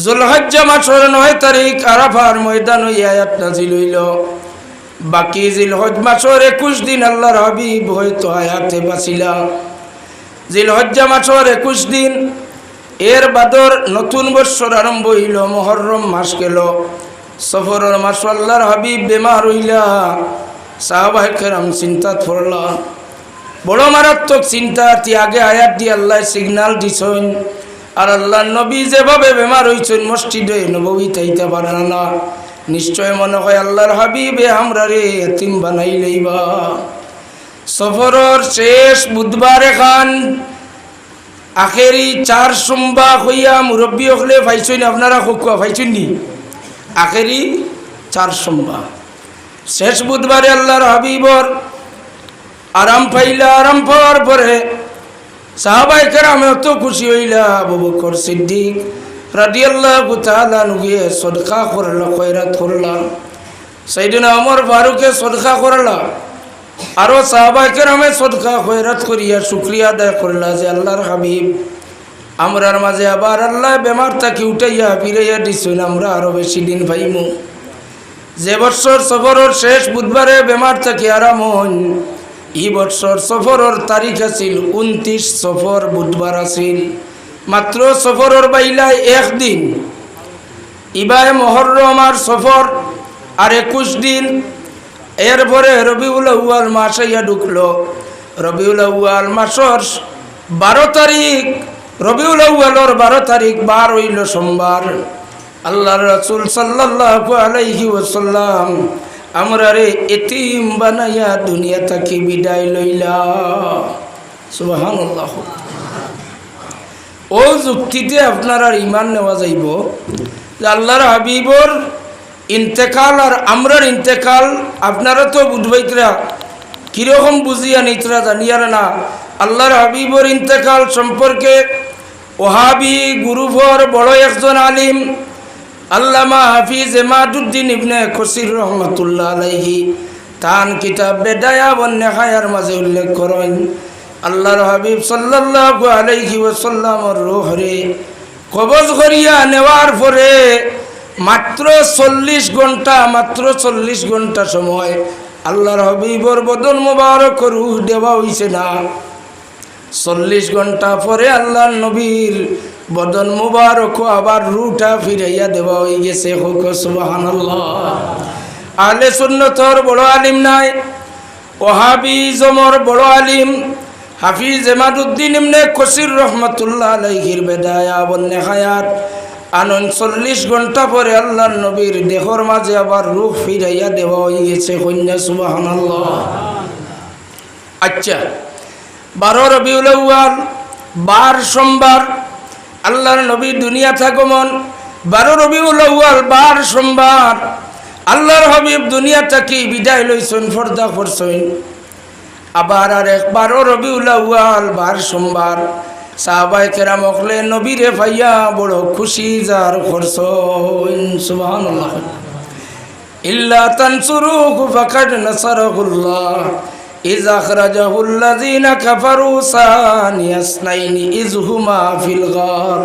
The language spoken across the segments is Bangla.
जुलहज्जा मासर 9 तारीख आराफार मयदान आयात नाजिल हইল। बाकी जिलहज मासर 21 दिन आल्लाहर हाबिब হয়তো আয়াতে বাঁচিলা। জিলহজ্জা মাসর 21 দিন এর বাদর নতুন বছর আরম্ভ হইল। মুহররম মাস গেল, সফরের মাস। আল্লাহর হাবিব বেমার হইলা। সাহাবায়ে কেরাম চিন্তাত পড়লা, বড় মারাত্মক চিন্তা। আগে আয়াত দিয়ে আল্লাহ সিগন্যাল দিছেন, আর আল্লাহর নবী যেভাবে বেমার হইছেন মসজিদে নববী তাইতে পারেন না। নিশ্চয় মনে হয় আল্লাহর হাবিবে আমরা রে এতিম বানাই লইবা। সফরের শেষ বুধবার খান আখেরি 4 সোমবার হইয়া মুরব্বী হলে পাইছেন। আপনারা খুকুয়া পাইছেন নি? আখেরি 4 সোমবার শেষ বুধবারে আল্লাহর হাবিবর আরাম পাইলা। আরাম পাওয়ার পরে সাহাবায়ে কেরাম এত খুশি হইলা। আবু বকর সিদ্দিক রাদিয়াল্লাহু তাআলা নুগে সদকা করলা, খয়রাত করলা। সাইয়েদনা ওমর ফারুকে সদকা করলা। আরো সাহাবায়ে কেরামে সদকা খয়রাত করিয়া শুকরিয়া আদায় করলা যে আল্লাহর হাবিব আমরার মাঝে আবার আল্লাহ বেমার থাকি উঠাইয়া ফিরাইয়া দিছেন, আমরা আরো বেশি দিন পাইমু। যে বছর সফরের শেষ বুধবারে বেমার থাকি আরাম হন, এই বছর সফরের তারিখ আছিল 29 সফর বুধবার আছিল। মাত্র সফরের বাইলায় 1 দিন। ইবায় মুহররম আর সফর আর 21 দিন। এরপরে রবিউল আউয়াল মাস আইয়া ঢুকলো। রবিউল আউয়াল মাসের 12 তারিখ, রবিউল আউয়ালের 12 তারিখ বার হইল সোমবার। আল্লাহর রাসূল সাল্লাল্লাহু আলাইহি ওয়াসাল্লাম আমরা রে এতিম বানাইয়া দুনিয়া থেকে বিদায় লইলা। সুবহানাল্লাহ। ও যুক্তিতে আপনার ঈমান নেওয়া যাইব যে আল্লাহর হাবিবর ইন্তেকাল আর আমরার ইন্তেকাল আপনারা তো বুঝবাইতরা কিরকম বুঝিয়া নিতরা জানিয়ার না। আল্লাহর হাবিবর ইন্তেকাল সম্পর্কে ওহাবি গুরুভর বড় একজন আলিম আল্লামা হাফিজ এমাদুদ্দিন ইবনে কসির রহমাতুল্লাহ আলাইহি তান কিতাব বেদায়া ওয়ান নিহায়ার মাঝে উল্লেখ করেন আল্লাহর হাবিব সাল্লাল্লাহু আলাইহি ওয়াসাল্লামর রূহরে কবজ করিয়া নেওয়ার পরে মাত্র 40 ঘন্টা সময় আল্লাহর হাবিবর বদন মোবারক রূহ দেওয়া হইছে না। 40 ঘন্টা পরে আল্লাহর নবীর বদন মোবারক আবার রূহটা ফিরাইয়া দেওয়া হয়ে গেছে। সুবহানাল্লাহ। আহলে সুন্নতর বড় আলিম নাই, ওয়াহাবিজমর বড় আলিম হাফিজ এমাদুদ্দিন ইবনে কসির রহমাতুল্লাহ আলাইহির বেদায়া ওয়ান নিহায়াত 39 ঘন্টা পরে আল্লাহর নবীর দেহর মাঝে আবার রূহ ফিরাইয়া দেওয়া হয়ে গেছে। কন্যা সুবহানাল্লাহ। আচ্ছা, 12 রবিউল আউয়াল 12 সোমবার আল্লাহর নবী দুনিয়া আগমন। 12 রবিউল আউয়াল 12 সোমবার আল্লাহর হাবিব দুনিয়া থেকে বিদায় লইছেন, পর্দা করছেন। আবার আর 12 রবিউল আউয়াল 12 সোমবার সাহাবায়ে কেরাম হলে নবীরে ভাইয়া বড় খুশি যার করছেন। সুবহানাল্লাহ। ইল্লা তানসুরুহু ফাকাদ নাসারাহুল্লাহ ইযা আখরাজাহুল্লাযিনা কাফারু সানিয়াসনাইনি ইযহুমা ফিল গার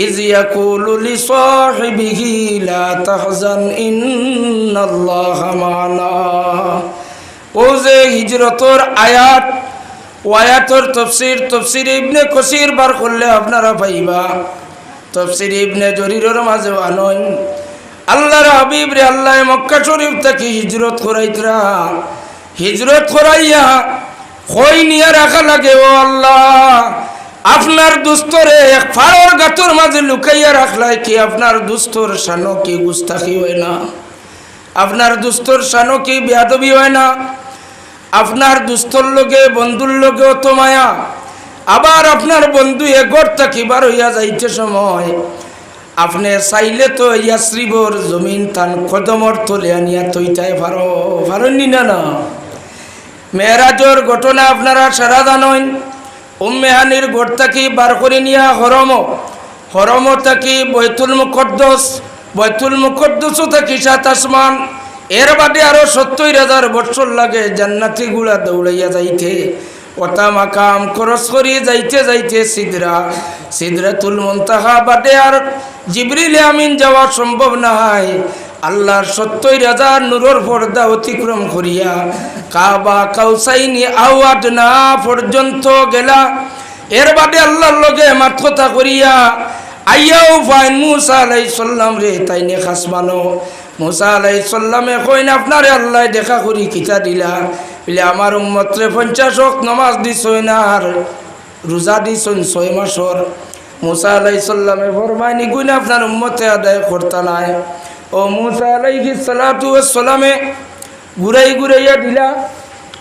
ইয ইয়াকুলু লিসাহিবিহি লা তাহজান ইন্নাল্লাহা মা'ানা। ও যে হিজরতের আয়াত ওয়ায়াতর তফসির ইবনে কসির বার করলে আপনারা পাইবা। তফসির ইবনে জরিরের মাঝে আনন আল্লাহর হাবিব রে আল্লাহ মক্কা শরীফ থেকে হিজরত করাইতরা। হিজরত করাইয়া কই নিয়ে রাখা লাগে। ও আল্লাহ, আপনার দুস্তরে এক ফাড়র গাতর মাঝে লুকাইয়া রাখলাই কি আপনার দুস্তর শানো কি গুস্তাখি হয় না? আপনার দুস্তর শানো কি বেয়াদবি হয় না? আপনার দুস্তর লগে বন্ধুর লগে অত মায়া। আবার আপনার বন্ধু এগর থাকি বার হইয়া যাইতে সময় আপনি চাইলে তো ইয়াসরিবর জমিন তান কদমর তলে আনিয়া তৈতায় পারেননি না। না, মেরাজর ঘটনা আপনারা সারা জানেন। উম্মে হানির ঘর থাকি বার করে নিয়া হরম থাকি বাইতুল মুকদ্দাস থাকি 7 আসমান। এর বাদে আরো 70,000 বছর লাগে জান্নাতি গুলা দৌড়াইয়া যাইতে। ওটা মাকাম খরচ করি যাইতে যাইতে সিদরাতুল মুনতাহা বাদে আর জিবরিল আমিন যাওয়া সম্ভব নাই। আল্লাহর 70,000 নূরের পর্দা অতিক্রম করিয়া কাবা কাউসাইনি আও আদনা পর্যন্ত গেলা। এর বাদে আল্লাহর লগে মাত কথা করিয়া আইয়াও ফাইন মুসা আলাইহিস সালাম রে তাইনে খাসমানো। মুসা আলাইহিস সালামে কইন আপনারে আল্লাহ দেখা করি কিতা দিলা বলে আমার উম্মত রে 50 ওয়াক্ত নামাজ দিছই না আর রোজা দিছই 6 মাসর। মুসা আলাইহিস সালামে ফরমাইনি গুণ আপনার উম্মতে আদায় করতা নাই। ও মুসা আলাইহিস সালাতু ওয়াস সালামে ঘুরাইয়া দিলা।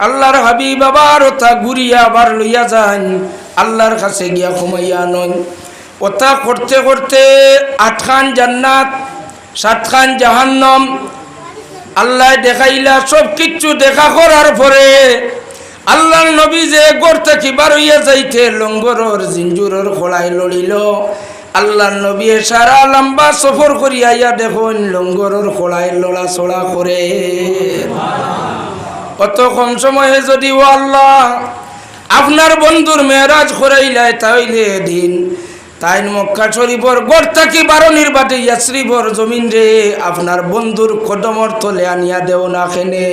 আল্লাহর হাবিব আবার ওটা ঘুরিয়া আবার লইয়া যান আল্লাহর কাছে গিয়া ঘুমাইয়া নন। ওটা করতে করতে 8খান জান্নাত 7খান জাহান্নাম আল্লাহ দেখাইলা। সব কিছু দেখা করার পরে আল্লাহর নবী যে ঘর থেকে বার হইয়া যাইতে লঙ্গরের জিঞ্জুরের খোলায় লড়িল। আল্লাহর নবী সারা লম্বা সফর করিয়া ইয়া দেখুন লঙ্গরের খোলায় লড়াচড়া করে। অত কম সময়ে যদি ও আল্লাহ আপনার বন্ধুর মেরাজ করাইলাই তাইলে দিন তাই মক্কা শরীফর গড় থাকি বারণীর বাটে ইয়াসরিফর জমিন রে আপনার বন্ধুর কদমর তলে আনিয়া দেও না খেনে।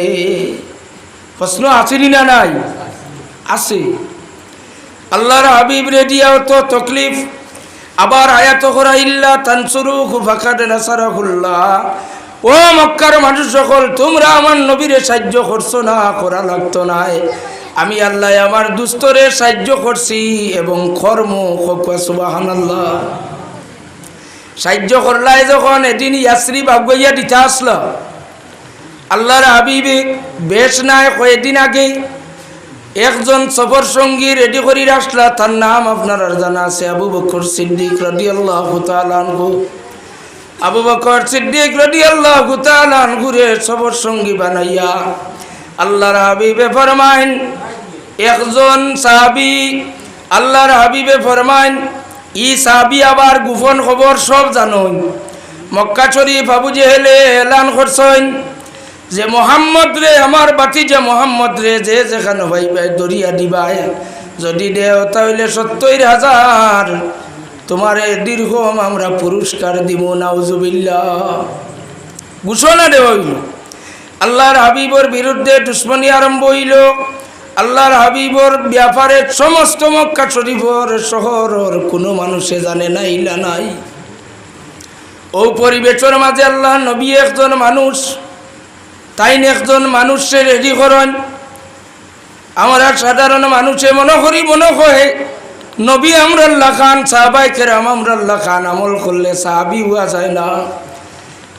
প্রশ্ন আসেনি না নাই? আছে। আল্লাহর হাবিব রেডিয়াও তো তকলিফ আবার আয়াত করা ইল্লা তানসুরুহু ফাকাদ নাসারাহুল্লাহ। ও মক্কার মানুষ সকল তোমরা আমার নবীরে সাহায্য করছো না, করা লাগতো না। আমি আল্লাহ আমার দুস্তরে সাহায্য করছি এবং কর্ম সুবহানাল্লাহ। সাহায্য করলাই যখন এদিন ইয়াসরিব আগুইয়া দিতে আসলো আল্লাহর হাবিবে বেশ নাই কয়েকদিন আগে একজন সফর সঙ্গী রেডি করে আসলা। তার নাম আপনার জানা আছে আবু বকর সিদ্দিক রাদিয়াল্লাহু তাআলা আনহু। আবু বকর সিদ্দিক রাদিয়াল্লাহু তাআলা আনহু রে সফর সঙ্গী বানাইয়া আল্লাহর হাবিবে ফরমাইন একজন সাহাবী আল্লাহর হাবিবে ফরমাইন ই সাহাবী আবার গোপন খবর সব জানেন। মক্কা শরীফ আবু জেহেলে এলান করছেন যে মোহাম্মদ রে আমার বাতি যে মোহাম্মদ রে যে যেখানে ভাইবাই দরিয়া দিবাই যদি দেও তাহলে 70,000 তোমারে দীর্ঘম আমরা পুরস্কার দিব। নাউজুবিল্লাহ ঘোষণা দেওয়া হইল। আল্লাহর হাবিবর বিরুদ্ধে দুশ্মনী আরম্ভ হইল। আল্লাহর হাবিবর ব্যাপারে সমস্ত মক্কা শরীফর শহরের কোনো মানুষে জানে না ইলা নাই। ও পরিবেশের মাঝে আল্লাহ নবী একজন মানুষ তাই একজন মানুষে রেডি করেন। আমরা সাধারণ মানুষে মনে হয় নবী আমরাল্লাহ খান সাহাবায়ে কেরাম আমরাল্লাহ খান আমল করলে সাহাবি হওয়া যায় না।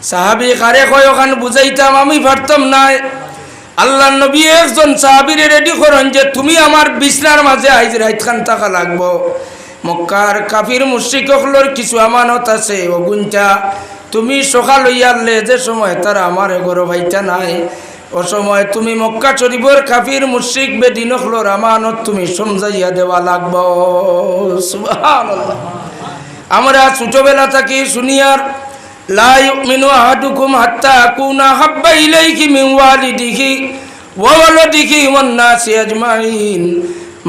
সাহাবি কারে কয় ওখান বুঝাইতাম আমি পারতাম না। আল্লাহ নবী একজন সাহাবীরে রেডি করেন যে তুমি আমার বিছনার মাঝে আইজ রাত খান থাকা লাগবো। মক্কার কাফির মুশরিকগুলোর কিছু আমানত আছে ওগুনটা তুমি সকাল হইয়ালে যে সময় তারা আমার ঘর ভাইটা নাই ও সময় তুমি মক্কা শরীফের কাফির মুশরিক বেদিনগুলোর আমানত তুমি সমঝাইয়া দেওয়া লাগবো। সুবহানাল্লাহ। আমরা ছোটবেলা থেকে শুনিয়ার লা ইউমিনু আহাদুকুম হাত্তা আকুনা হাব্বা ইলাইহি মিন ওয়ালিদিহি ওয়া ওয়ালাদিহি ওয়ান নাসি আজমাইন।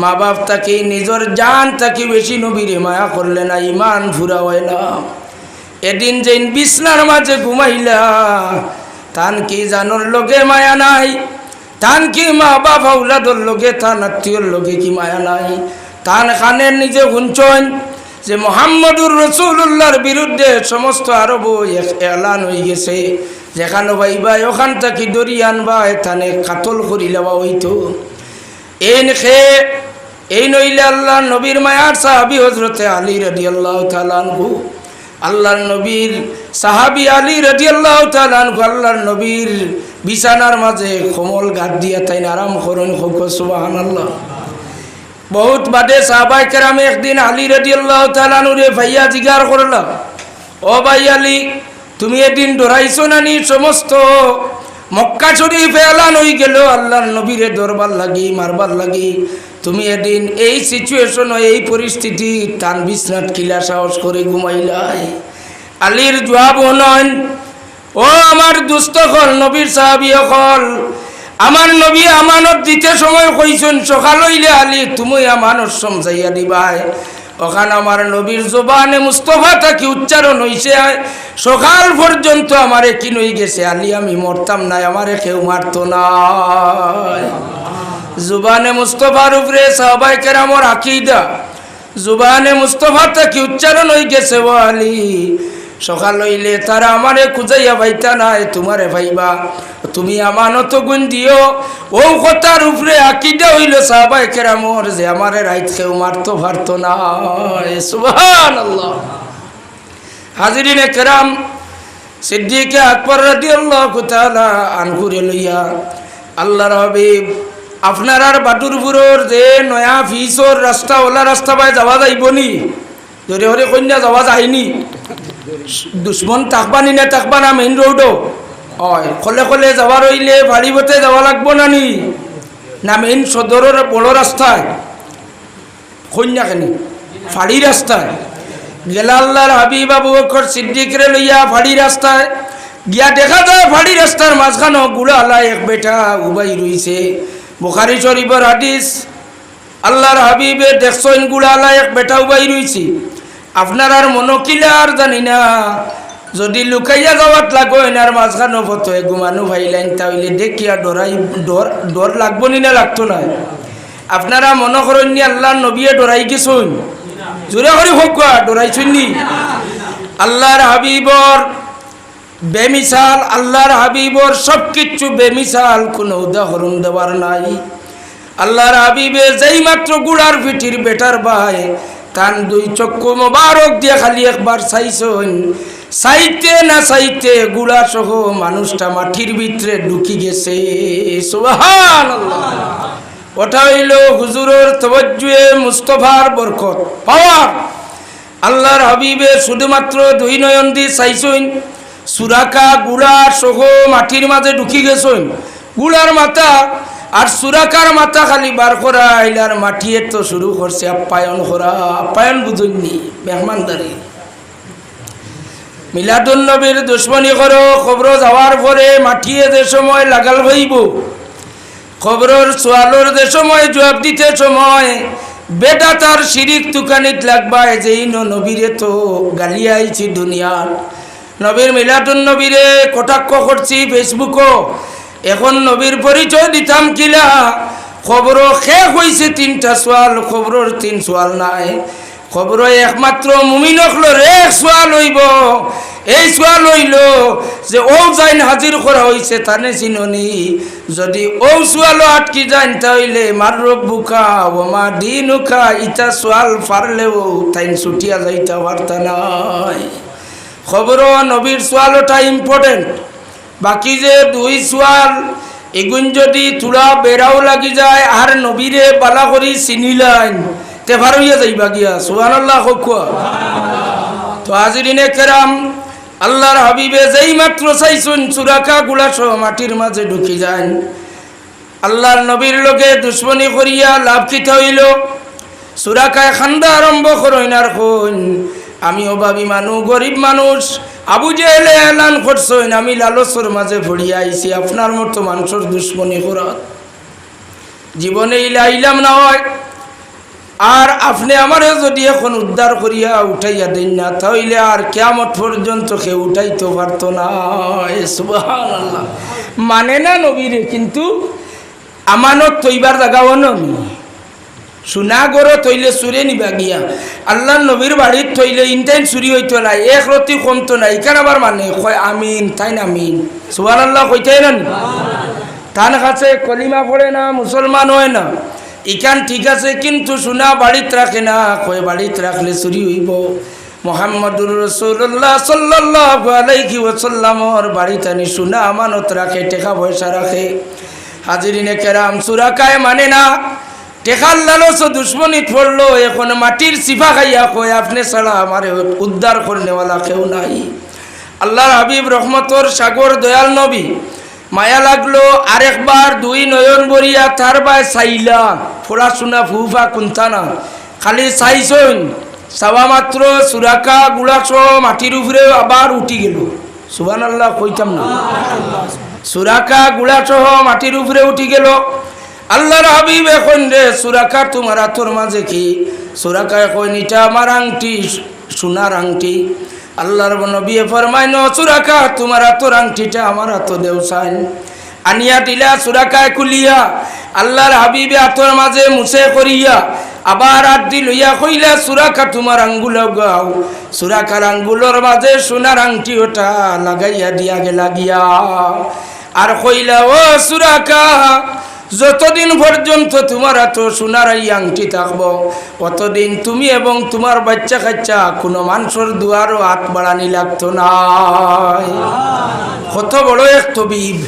মা বাপ তাকে নিজের জান তাকে বেশি নবীরে মায়া করলে না ইমান ফুরা হয় না। এদিন যেন বিছনার মাঝে ঘুমাইলা তান কি জানোর লগে মায়া নাই, তান কি মা বাপ আউলাদর লগে তান আত্মীয়র লগে কি মায়া নাই। তান খানের নিজে শুনছেন যে মোহাম্মদুর রাসূলুল্লাহর বিরুদ্ধে সমস্ত আরব এলান হয়ে গেছে। যেখানে ভাইবাই ওখান থেকে দড়ি আনবা এখানে কাতল করি লওয়া হইতো। এই নইলে আল্লাহ নবীর মায়ার সাহাবী হযরতে আলী রাদিয়াল্লাহু তাআলা আনহু আল্লাহর নবীর সাহাবী আলী রাদিয়াল্লাহু তাআলা আনহু আল্লাহর নবীর বিছানার মাঝে কমল গাদ দিয়া তাই আরাম করেন। সুবহানাল্লাহ। বহুত বাদে সাহাবায়ে কেরাম একদিন আলী রাদিয়াল্লাহু তাআলা আনহুরে ভাইয়া জিগার করলা ও ভাই আলী তুমি এদিন ডরাইছো না নি? সমস্ত মক্কা শরীফ এলান হয়ে গেল আল্লাহর নবীরে দরবার লাগি মারবার লাগি, তুমি এদিন এই সিচুয়েশন এই পরিস্থিতি তান বিছনাত কিলা সাহস করে ঘুমাইলাই? আলীর জবাব হলেন ও আমার দুস্থ হল নবীর সাহাবী হল আমার নবী আমানত দিতে সময় কইছেন সকাল হইলে আলী তুমি আমানত সমঝাইয়া দিবাই। ওখানে আমার নবীর জবানে মুস্তফা থাকি উচ্চারণ হইছে সকাল পর্যন্ত আমারে কি নই গেছে আলী আমি মরতাম না, আমারে কেউ মারতো না। জুবানে মুস্তফার উপরে সাহাবায়ে কেরামের আকীদা, জুবানে মুস্তফা থাকি উচ্চারণ হই গেছে ও আলী সকাল হইলে তারা আমারে খুঁজাইয়া পাইতা নাই, তোমারে পাইবা, তুমি আমানত গুণ দিও। ও কথার উপরে আকীদা হইল সাহাবায়ে কেরামের যে আমারে রাইত কেউ মারতো পারতো না। সুবহানাল্লাহ। হাজিরিনে কেরাম, সিদ্দিকে আকবর রাদিয়াল্লাহু তাআলা আনহুরে লইয়া আল্লাহর হাবিব আপনার আর বাটুরপুরের যে নয়া ফিসর রাস্তা ওলা রাস্তা পায় যাওয়া যাইবনি, ধরে হরে কন্যা যাওয়া যায়নি, দুশ্মন থাকবানি না থাকবা না মেইন রোডও হয়, কলে কলে যাওয়ার হইলে বাড়িবতে যাওয়া লাগবো না নি না মেইন সদরের বড় রাস্তায় কন্যাখানি ফাড়ি রাস্তায় গেলা আল্লাহর হাবিব আবু বকর সিদ্দিকরে লইয়া ফাড়ি রাস্তায় গিয়া দেখা যায় ফাড়ি রাস্তার মাঝখানো গুড়া আলা এক বেটা উবাই রইছে। বুখারী শরীফের হাদিস, আল্লাহর হাবিবে দেখছেন গুড়া আলা এক বেটা উবাই রইছে। আপনার আর মনকিলা আর জানি না যদি লুকাইয়া যাওয়াত লাগো এনার মাঝখানো ফটো ঘুমানো ভাইলাইন তাহলে দেখিয়া ডর লাগবো নি না লাগতো না? আপনারা মনে করেন নি আল্লাহর নবীয়ে ডরাই গেছুন? জোরে করে হোক ডরাইছুন নি? আল্লাহর হাবিবর বেমিসাল, আল্লাহর হাবিবর সব কিছু বেমিসাল, কোনো উদাহরণ দেওয়ার নাই। আল্লাহর হাবিবে যেই মাত্র গুড়ার পিঠির বেটার ভাই তান দুই চক্ষু মোবারক দিয়ে খালি একবার চাইছেন, চাইতে না চাইতে গুড়া সহ মানুষটা মাটির ভিতরে ঢুকি গেছে। সুবহানাল্লাহ। ওটা হইল হুজুরের তাওয়াজ্জুহে মুস্তফার বরকত পাওয়ার। আল্লাহর হাবিবে শুধুমাত্র দুই নয়ন দিয়ে চাইছেন, সুরাকা গুড়া সহ মাটির মাঝে ঢুকি গেছেন, গুড়ার মাথা আর সুরাকার মাথা খালি বার করা আইলার মাটিয়ে তো শুরু করছে আপ্যায়ন করা। আপ্যায়ন বুঝুননি মেহমানদারি। মিলাদুন নবীর দুশ্মনী করো, খবর যাওয়ার পরে মাটিয়ে যে সময় লাগাল হইব, খবরের সোয়ালোর যে সময় জবাব দিতে সময় বেটা তার শিরিক তুকানিত লাগবায় যেই নবীরে তো গালিয়া আইছি দুনিয়ার, নবীর মিলাদুন নবীরে কটাক্ষ করছি ফেসবুকও, এখন নবীর পরিচয় দিতাম কিলা? খবর শেষ হয়েছে তিনটা সোয়াল, খবরের তিন সোয়াল নাই। খবর একমাত্র মুমিনক এক সোয়াল হইব, এই সোয়াল হইল যে ও যাইন হাজির করা হয়েছে তানে চিননি, যদি ও সোয়ালও আটকি যান তাহলে মার রব্বুকা ও মা দিনুকা ইটা সোয়াল পারলেও তাইন ছুটিয়া যাইতে পারতা নাই। খবর নবীর সোয়ালটা ইম্পর্টেন্ট, বাকি যে দুই সোয়াল এগুন যদি তুলা বেড়াও লাগি যায় আর নবীরে বালা করি চিনিলাইন তে ভার হইয়া যাইবা গিয়া। সুবহানাল্লাহ। তো হাজিরিনে কেরাম, আল্লাহর হাবিবে যেই মাত্র চাইছুন চুরাকা গুলা সহ মাটির মাঝে ঢুকি যান। আল্লাহর নবীর লোকে দুশ্মনী করিয়া লাভ কিতা হইল? চুরাকায় খান্দা আরম্ভ করইন আর কইন আমি অভাবী মানুষ, গরিব মানুষ। আবু জেহেলে এলান করছেন আমি লালসর মাঝে পড়িয়া আইছি আপনার মতো মানুষের দুশ্মনী করা জীবনে ইলাইলাম না হয়, আর আপনি আমারে যদি এখন উদ্ধার করিয়া উঠাইয়া দেন না তাহলে আর কিয়ামত পর্যন্ত কেউ উঠাইতে পারত না। সুবহানাল্লাহ। মানে না নবীরে, কিন্তু আমানত তৈবার জায়গাও নবী সোনা গড় থইলে চুরে নিবা গিয়া, আল্লাহ নবীর বাড়ির থইলে ইনটাইন চুরি হইতো নাই, এক রতি কমতো নাই। ইখান আবার মানে কয় আমিন, তাই না আমিন সুবহানাল্লাহ কইতাই না? তার কাছে কলিমা পড়ে না, মুসলমান হয় না, ইখান ঠিক আছে, কিন্তু সোনা বাড়িতে রাখে না, কয় বাড়িতে রাখলে চুরি হইব। মুহাম্মদুর রাসূলুল্লাহ সাল্লাল্লাহু আলাইহি ওয়াসাল্লামর বাড়িতে আনি সোনা আমানত রাখে, টাকা পয়সা রাখে। হাজিরিনে কেরাম, চুরাকায় মানে না, টেকার লালচ দুশ্মনী পড়লো, এখন মাটির সিফা খাইয়া কয় আপনি ছাড়া আমার উদ্ধার করনেওয়ালা কেউ নাই। আল্লাহর হাবিব রহমতর সাগর দয়াল নবী মায়া লাগলো, আরেকবার দুই নয়ন বরিয়া তার বাই চাইলা, পড়াশোনা ফুফা কুন্তা না, খালি চাইছন, চাওয়া মাত্র চুরাকা গুড়াছ মাটির উপরে আবার উঠি গেল। সুবহানাল্লাহ কইতাম না? সুরাকা গুড়া সহ মাটির উপরে উঠি গেল। আল্লাহর হাবিব এখন রে সুরাকা তোমার হাতর মাঝে কি? সুরাকা এখন এটা আমার আংটি, সোনার আংটি। আল্লাহর নবী ফরমাইন সুরাকা তোমার হাতর আংটিটা আমার হাত দেও সাইন। আনিয়া দিলা সুরাকায় কুলিয়া আল্লাহর হাবিবে হাতর মাঝে মুছে করিয়া আবার হাত দি লইয়া কইলা সুরাকা তোমার আঙ্গুল গাও। সুরাকার আঙ্গুলের মাঝে সোনার আংটি ওটা লাগাইয়া দিয়া গেলা গিয়া আর কইলা ও সুরাকা যতদিন পর্যন্ত তোমার হাতে সোনার এই আংটি থাকবো ততদিন তুমি এবং তোমার বাচ্চা কাচ্চা কোনো মানুষের দুয়ারও হাত বাড়ানি লাগতো না। কত বড় এক তবিব।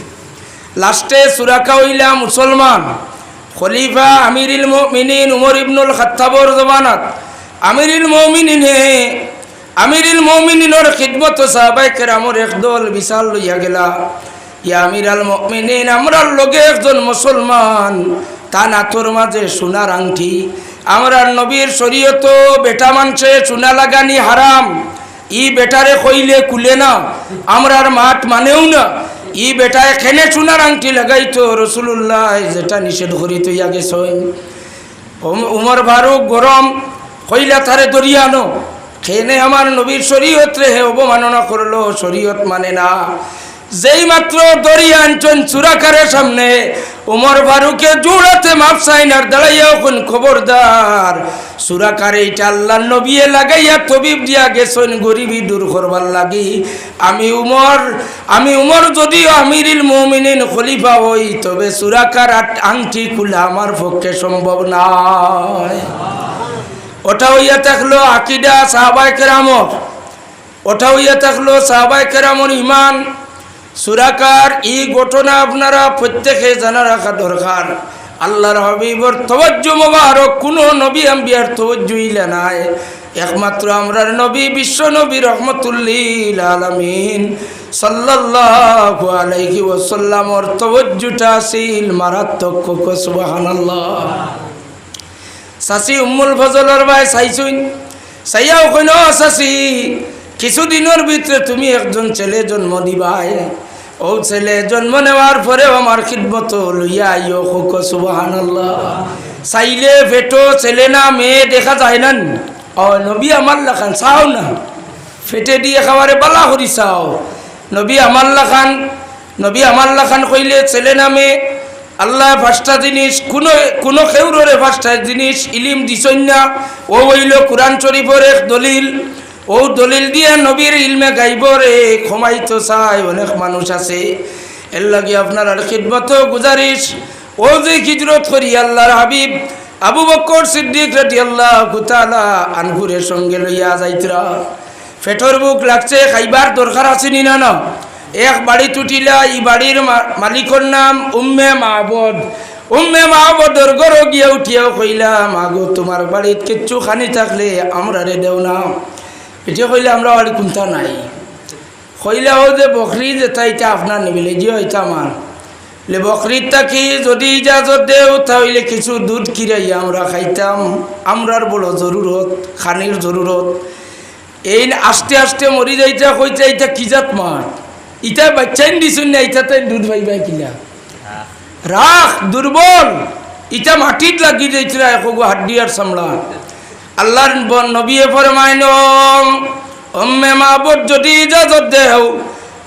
লাস্টে সুরাকা হইলা মুসলমান। খলিফা আমিরুল মুমিনিন উমর ইবনুল খাত্তাবর জমানাত আমিরুল মুমিনিনের খিদমত সাহাবায়ে কেরামের একদল বিশাল লইয়া গেলা। ইয়া আমিরুল মুমিনিন আমরার লগে একজন মুসলমান তার হাতের মাঝে সোনার আংটি। আমরার নবীর শরীয়ত বেটা মানছে সোনা লাগানি হারাম। ই বেটারে কইলে কুলে না, আমরার মাঠ মানেও না। ই বেটা এখানে সোনার আংটি লাগাইতো রাসূলুল্লাহ যেটা নিষেধ করিত ইয়া গেছে। উমর ফারুক গরম কইলা তারে দরিয়ানো খেনে আমার নবীর শরীয়ত রে অবমাননা করলো, শরীয়ত মানে না। যেই মাত্র দরিয়া আনছেন সুরাকারের সামনে উমর ফারুকে জোড়াতে মাপ সাইনার দাঁড়াইয়া কোন খবরদার সুরাকার এইটা আল্লাহর নবী লাগাইয়া তবিব দিয়া গেছেন গরিবি দূর করবার লাগি। আমি উমর যদিও আমিরুল মুমিনিন খলিফা হই তবে সুরাকার আংটি খুলা আমার পক্ষে সম্ভব নয়। ওটা হইয়া থাকলো আকিদা সাহাবায়ে কেরামর, ওটা হইয়া থাকলো সাহাবায়ে কেরামর ইমান। সুরাকার এই ঘটনা আপনারা প্রত্যেকে জানা রাখা দরকার। আল্লাহর হাবিবর তওয়াজ্জু মোবারক কোনো নবী আম্বিয়ার তওয়াজ্জু ইলা নাই। একমাত্র আমরার নবী বিশ্ব নবী রহমতুল্লিল আলামিন সাল্লাল্লাহু আলাইহি ওয়াসাল্লামর তওয়াজ্জুটা আসিল মারাত্মক। সুবহানাল্লাহ। সাসি উম্মুল ফজলের ভাই চাইছুন চাইয়াও কইন সাসি কিছুদিনের ভিতরে তুমি একজন ছেলে জন্ম দিবাই। ও ছেলে জন্ম নেওয়ার পরেও আমার খিদমত লইয়া আইও। হোক সুবহানাল্লাহ। চাইলে ফেটো ছেলে না মেয়ে দেখা যায় না। ও নবী আমার লাখান চাও না, ফেটে দিয়ে খাবারে বালা করি চাও। নবী আমার লাখান কইলে ছেলে না মেয়ে আল্লাহ পাঁচটা জিনিস কোনো কেউরে পাঁচটা জিনিস ইলিম দিছই না। ও হইল কুরআন শরীফের এক দলিল। ও দলিল দিয়ে নবীর ইলমে গাইব রে ক্ষমাইতো চায় অনেক মানুষ আছে। এর লাগে আপনার আর খিদমত গুজারিশ ও যে হিজরত করি আল্লাহর হাবিব আবু বকর সিদ্দিক রাদিয়াল্লাহু তাআলা আনহুরের সঙ্গে লইয়া যাইতরা। ফেটর বুক লাগছে খাইবার দরকার আছে নি না না। এক বাড়ি টুটিলা, ই বাড়ির মালিকর নাম উম্মে মাহবুদর ঘর গিয়া উঠিয়াও কইলা মাগো তোমার বাড়িত কিচ্ছু খানি থাকলে আমরা রে দেও না। এটা কইলে আমরা বাড়ি কোনটা নাই। কইলা ও যে বকরি যেটা এটা আপনার নিবিলে যে এটা আমার বকরির থাকি যদি ইজাজত দেও তাহলে কিছু দুধ কিরাইয়া আমরা খাইতাম। আমরার বড় জরুরত, খানির জরুরত। এই আস্তে আস্তে মরি যাইতা কইতা এটা কি জাত মাছ ইটা বাচ্চাইন দিছুন না, ইটা তাই দুধ পাইবাই কিলা রাখ দুর্বল। ইটা মাটিত লাগি যাইতরা একগো হাড্ডি আর চামড়া। আল্লাহর নবী ফরমাইন উম্মে মাহবুব যদি ইজাজত দেও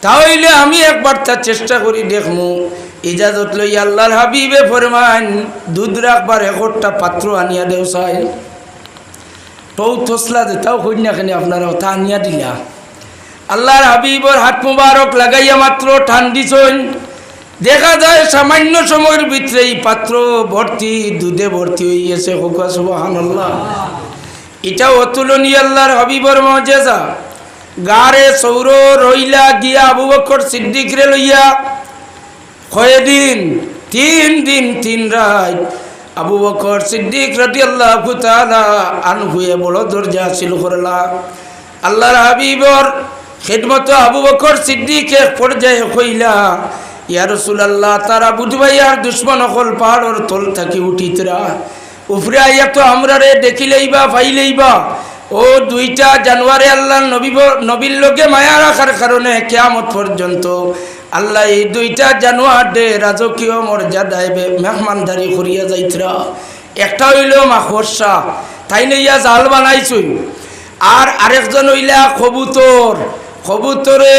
তাহলে আমি একবার তার চেষ্টা করি দেখমু। ইজাজত লই আল্লাহর হাবিবে ফরমাইন দুধ রাখবার একটা পাত্র আনিয়া দেও চাই। টৌ থসলা যেটাও কন্যা খানি আপনারা তা আনিয়া দিলা। আল্লাহর হাবিবর হাত মুবারক লাগাইয়া মাত্র ঠান দিছন। দেখা যায় সামান্য সময়ের ভিতরে এই পাত্র ভর্তি দুধে ভর্তি হয়ে গেছে। সুবহানাল্লাহ। এটা অতুলনীয় আল্লাহর হাবিবর মুজিজা। গারে সৌর রইলা গিয়া আবু বকর সিদ্দিক রে লইয়া কয়দিন 3 দিন 3 রাত আবু বকর সিদ্দিক রাদিয়াল্লাহু তাআলা আনহু বড় দরজা ছিল করলা। আল্লাহর হাবিবর খিদমত আবু বকর সিদ্দিক এক পর্যায়ে কইলা ইয়া রাসূলুল্লাহ তারা বুধবাইয়ার দুশমন হল পাহাড়ের তল থাকি উঠিতরা উপরে আইয়া তো আমরা রে দেখিলেইবা পাইলেইবা। ও 2টা জানুয়ারি আল্লাহর নবীর লগে মায়া রাখার কারণে কিয়ামত পর্যন্ত আল্লাহ এই দুইটা জানোয়ার দে রাজকীয় মর্যাদায় মেহমানদারি করিয়া যাইতরা। একটা হইল মাকড়সা, তাই নিয়া জাল বানাইছুন। আর আরেকজন হইলা কবুতর, কবুতরে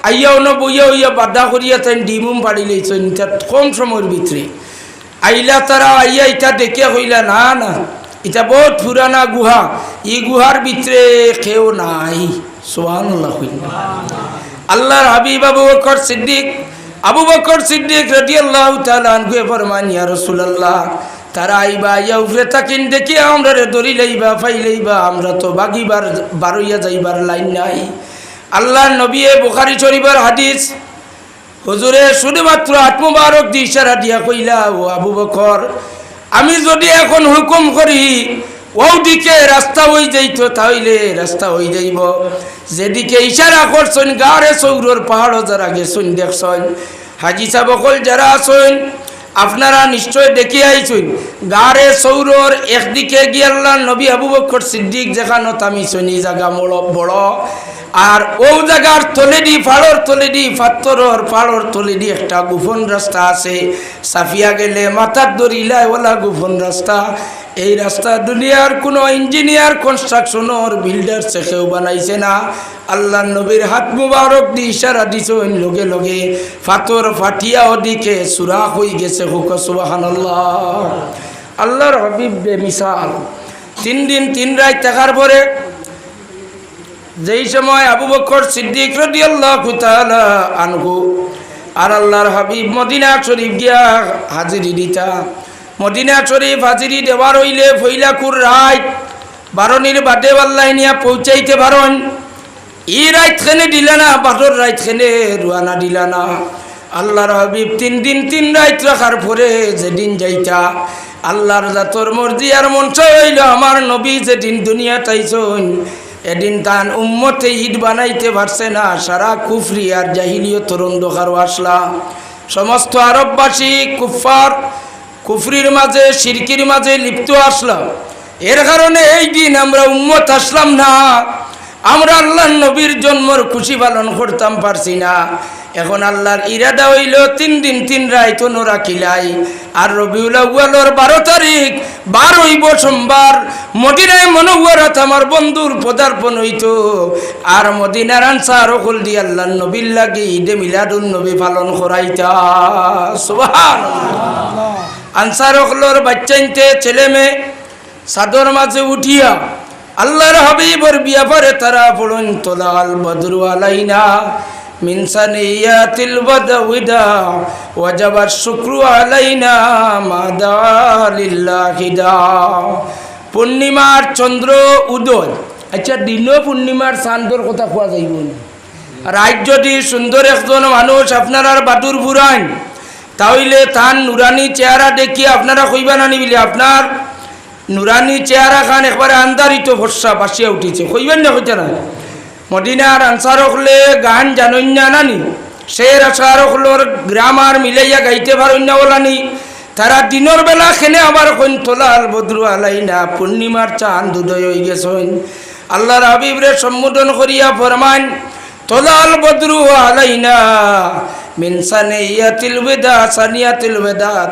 আইয়া অন্য বইয়া হইয়া বাধা করিয়া তাই ডিমুম পাড়ি লইছেন কম সময়ের ভিতরে। আইলা তারা আইয়া ইটা দেখে হইলা না না এটা বহুত পুরানা গুহা, এই গুহার ভিতরে কেউ নাই। সুবহানাল্লাহ। আল্লাহর হাবিব আবু বকর সিদ্দিক রাদিয়াল্লাহু তাআলা আনহু ফরমান, ইয়া রাসূলুল্লাহ, তারা আইবা ইয়া উফরে তাকিন দেখি আমরা রে দড়ি লইবা ফাই লইবা, আমরা তো বাগিবার বারইয়া যাইবার লাইন নাই। আল্লাহর নবী বুখারী শরীফের হাদিস, হুজুরে শুধুমাত্র হাত মুবারক দিয়ে ইশারা দিয়া কইলা, ও আবু বকর, আমি যদি এখন হুকুম করি ওদিকে রাস্তা হয়ে যাইতো তাহলে রাস্তা হয়ে যাইব। যেদিকে ইশারা করছেন গাড়ে সৌরর পাহাড়ও যারা গেছেন দেখছেন, হাজি সাবকল যারা আছেন আপনারা নিশ্চয় দেখি আইছেন, গাড়ে সৌরর একদিকে গিয়ে আল্লাহ নবী আবু বকর সিদ্দিক যেখানে তামিছেন এই জায়গা বড়, আর ও জায়গার তলেডি পাড়র তলেডি পাত্তরর পাড়র তলেডি একটা গোপন রাস্তা আছে। সাফিয়া গেলে মাথার দড়িলায় ওলা গোপন রাস্তা। এই রাস্তা দুনিয়ার কোনো ইঞ্জিনিয়ার কনস্ট্রাকশনের বিল্ডার কেউ বানাইছে না। আল্লাহ নবীর হাত মুবারক দিয়ে ইশারা দিছেন, লগে লগে পাথর ফাটিয়া ওদিকে সুরাখ হয়ে গেছে। হুক সুবহানাল্লাহ। আল্লাহর হাবিব বেমিসাল 3 দিন 3 রাত থাকার পরে যেই সময় আবু বকর সিদ্দিক রাদিয়াল্লাহু তাআলা আনহু আর আল্লাহর হাবিব মদিনা শরীফ গিয়া হাজিরি দিতা। মদিনা শরীফ হাজিরি দেওয়ার হইলে ফইলাকুর রাত 12 বাদে আল্লাহ নিয়া পৌঁছাইতে পারেন। এই রাতখানে দিলা না, বাদর রাতখানে রুয়ানা দিলা না। আল্লাহর হাবিব 3 দিন 3 রাত রাখার পরে যেদিন যাইতা, আল্লাহর জাতর মর্জি আর মঞ্চ হইল আমার নবী যেদিন দুনিয়া তাইছেন, এদিন তান উম্মতে ঈদ বানাইতে পারছে না। সারা কুফরি আর জাহিলিয়তের অন্ধকার আসলা। সমস্ত আরববাসী কুফার কুফরির মাঝে শিরকির মাঝে লিপ্ত আসলাম। এর কারণে এই দিন আমরা উম্মত আসলাম না, আমরা আল্লাহর নবীর জন্মর খুশি পালন করতাম পারছি না। এখন আল্লাহর ইরাদা হইল 3 দিন 3 রাত রাখিলাই। আর রবিউল আউয়ালের 12 তারিখ 12 হইব সোমবার, মদিনায় মুনাওয়ারাত আমার বন্ধুর পদার্পণ হইতো। আর মদিনার আনসার হল দিয়ে আল্লাহর নবীর লাগি ঈদে মিলাদুন নবী পালন করাইতা। সুবহানাল্লাহ। আনসার হলর বাচ্চাইতে ছেলে মেয়ে চাদর মাঝে উঠিয়া আল্লাহর হাবিবের ব্যাপারে তারা পড়ুন, তোলাল বদরু আলাইনা মিন সানিয়াতিল বাদউদা ওয়াজাবাত শুকরু আলাইনা মাদালিল্লাহি দা। পূর্ণিমার চন্দ্র উদয়, আচ্ছা দিন পূর্ণিমার চাঁদর কথা কোয়া যাইব না। রাত যদি সুন্দর একজন মানুষ আপনার আর বাদুর ফুরান, তাহলে তার নুরানি চেহারা দেখি আপনারা কইবা না নিবিলে আপনার নুরানি চেহারা খান একবারে আন্দারিত ভরসা বাসিয়া উঠিছে, কইবেন না কইতে না। মদিনার আনসার হলে গান জানই না নানি, শের আসার হলোর গ্রামার মিলাইয়া গাইতে পারেন না ওলানি। তারা দিনের বেলা খেনে আবার কইন তোলাল বদরু আলাইনা, পূর্ণিমার চাঁদ উদয় হয়ে গেছেন। আল্লাহর হাবিবরে সম্বোধন করিয়া ফরমান, তোলাল বদরু আলাইনা মিন সানিয়াতিল ওয়াদা, সানিয়াতিল ওয়াদাত।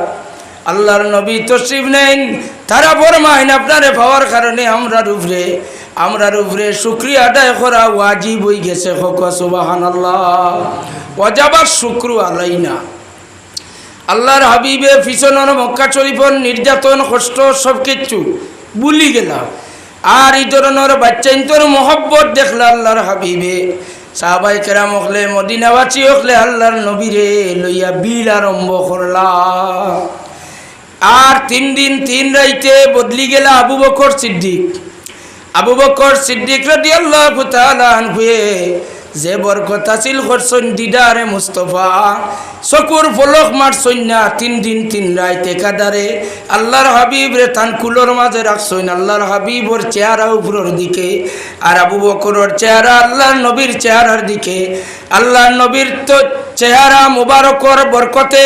আল্লাহর নবী তশরিফ নেন, তারা ফরমাইন আপনারে পাওয়ার কারণে আমরার উপরে শুকরিয়া আদায় করা ওয়াজিব হয়ে গেছে। হোক সুবহানাল্লাহ। ওয়াজাবাত শুকরু আলাইনা। আল্লাহর হাবিবে পিছনের মক্কা শরীফের নির্যাতন কষ্ট সব কিছু ভুলি গেলাম। আর এই ধরনের বাচ্চাইন্তর মহব্বত দেখলা আল্লাহর হাবিবে। সাহাবায়ে কেরাম হলে মদিনাবাসী হলে আল্লাহর নবীরে লইয়া বিল আরম্ভ করলা। আর 3 দিন 3 রাইতে বদলি গেলা আবু বকর সিদ্দিক রাদিয়াল্লাহু তাআলা আনহু যে বরকত হাসিল করছেন দিদারে মুস্তফা, চকুর ফলক মারছেন না। 3 দিন 3 রাত একাধারে আল্লাহর হাবিব রে তান কুলোর মাঝে রাখছেন। আল্লাহর হাবিবর চেহারা উপরের দিকে, আর আবু বকরের চেহারা আল্লাহর নবীর চেহারার দিকে। আল্লাহর নবীর তো চেহারা মুবারকর বরকতে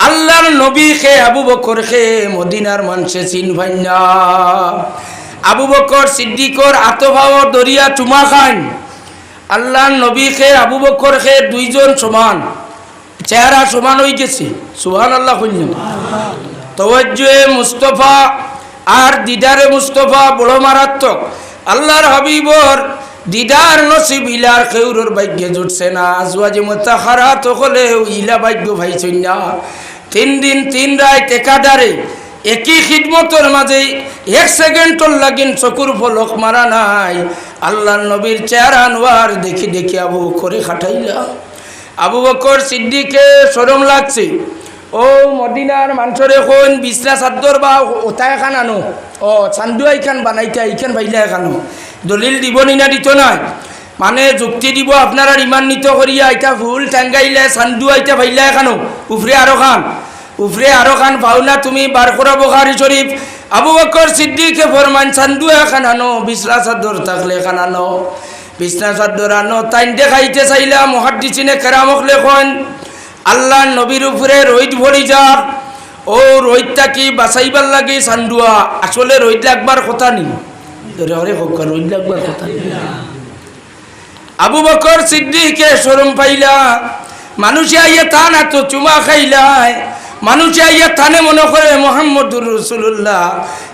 আল্লাহর নবী খে আবু বকর খে মদিনার মানুষে চিনভাই না। আবু বকর সিদ্দিকর আতভাও দরিয়া চুমা খান। আল্লাহর নবী খে আবু বকর খে 2 জন সমান। চেহারা সমান হয়ে গেছে। সুবহানাল্লাহ কইলেন। তওয়াজ্জুহে মুস্তফা আর দিদারে মুস্তফা বড় মারাত্মক। আল্লাহর হাবিবর দিদার নসিব ইলার কেউরর ভাগ্যে জুটছে না। আজওয়াজে মুতাহারাত হলে ইলা ভাগ্য ভাইছেন না। 3 দিন 3 রাত একাধারে একই খিদমতের মাঝে 1 সেকেন্ডর লাগিন চকুর পলক মারা নাই। আল্লাহর নবীর চেহারা আনোয়ার দেখি দেখি আবু করে খাটাইলা। আবু বকর সিদ্দিকে শরম লাগছে। ও মদিনার মানুষরে কোন বিছনা চাদর বা ওতায় খান আনো, ও চান্দু এইখান বানাইতে এইখান ভাইলা এখানো দলিল দিব না দিত নাই, মানে যুক্তি দিব আপনারা ইমান্বিত করিয়া আইতা ফুল টাঙ্গাইলে চান্দু আইতা ভাইলা এখানো উফরে আরো খান পাওনা তুমি বার করা বুখারী শরীফ। আবু বকর সিদ্দিকে ফরমান চান্দু এখান আনো, বিছনা চাদর থাকলে এখান আনো, বিছনা চাদর আনো। তাই দেখাইতে চাইলা মুহাদ্দিসিনে কেরামক লেখন আল্লাহ নবীর উপরে রোদ ভরি যার, ও রোদটা কি বাঁচাইবার লাগে চান্দুয়া, আসলে রোদ লাগবার কথা নি, রোদ লাগবার কথা। আবু বকর সিদ্দিকে শরম পাইলা, মানুষে আইয়া তা না তো চুমা খাইলাই, মানুষে আইয়া থানে মনে করে মুহাম্মদুর রাসূলুল্লাহ।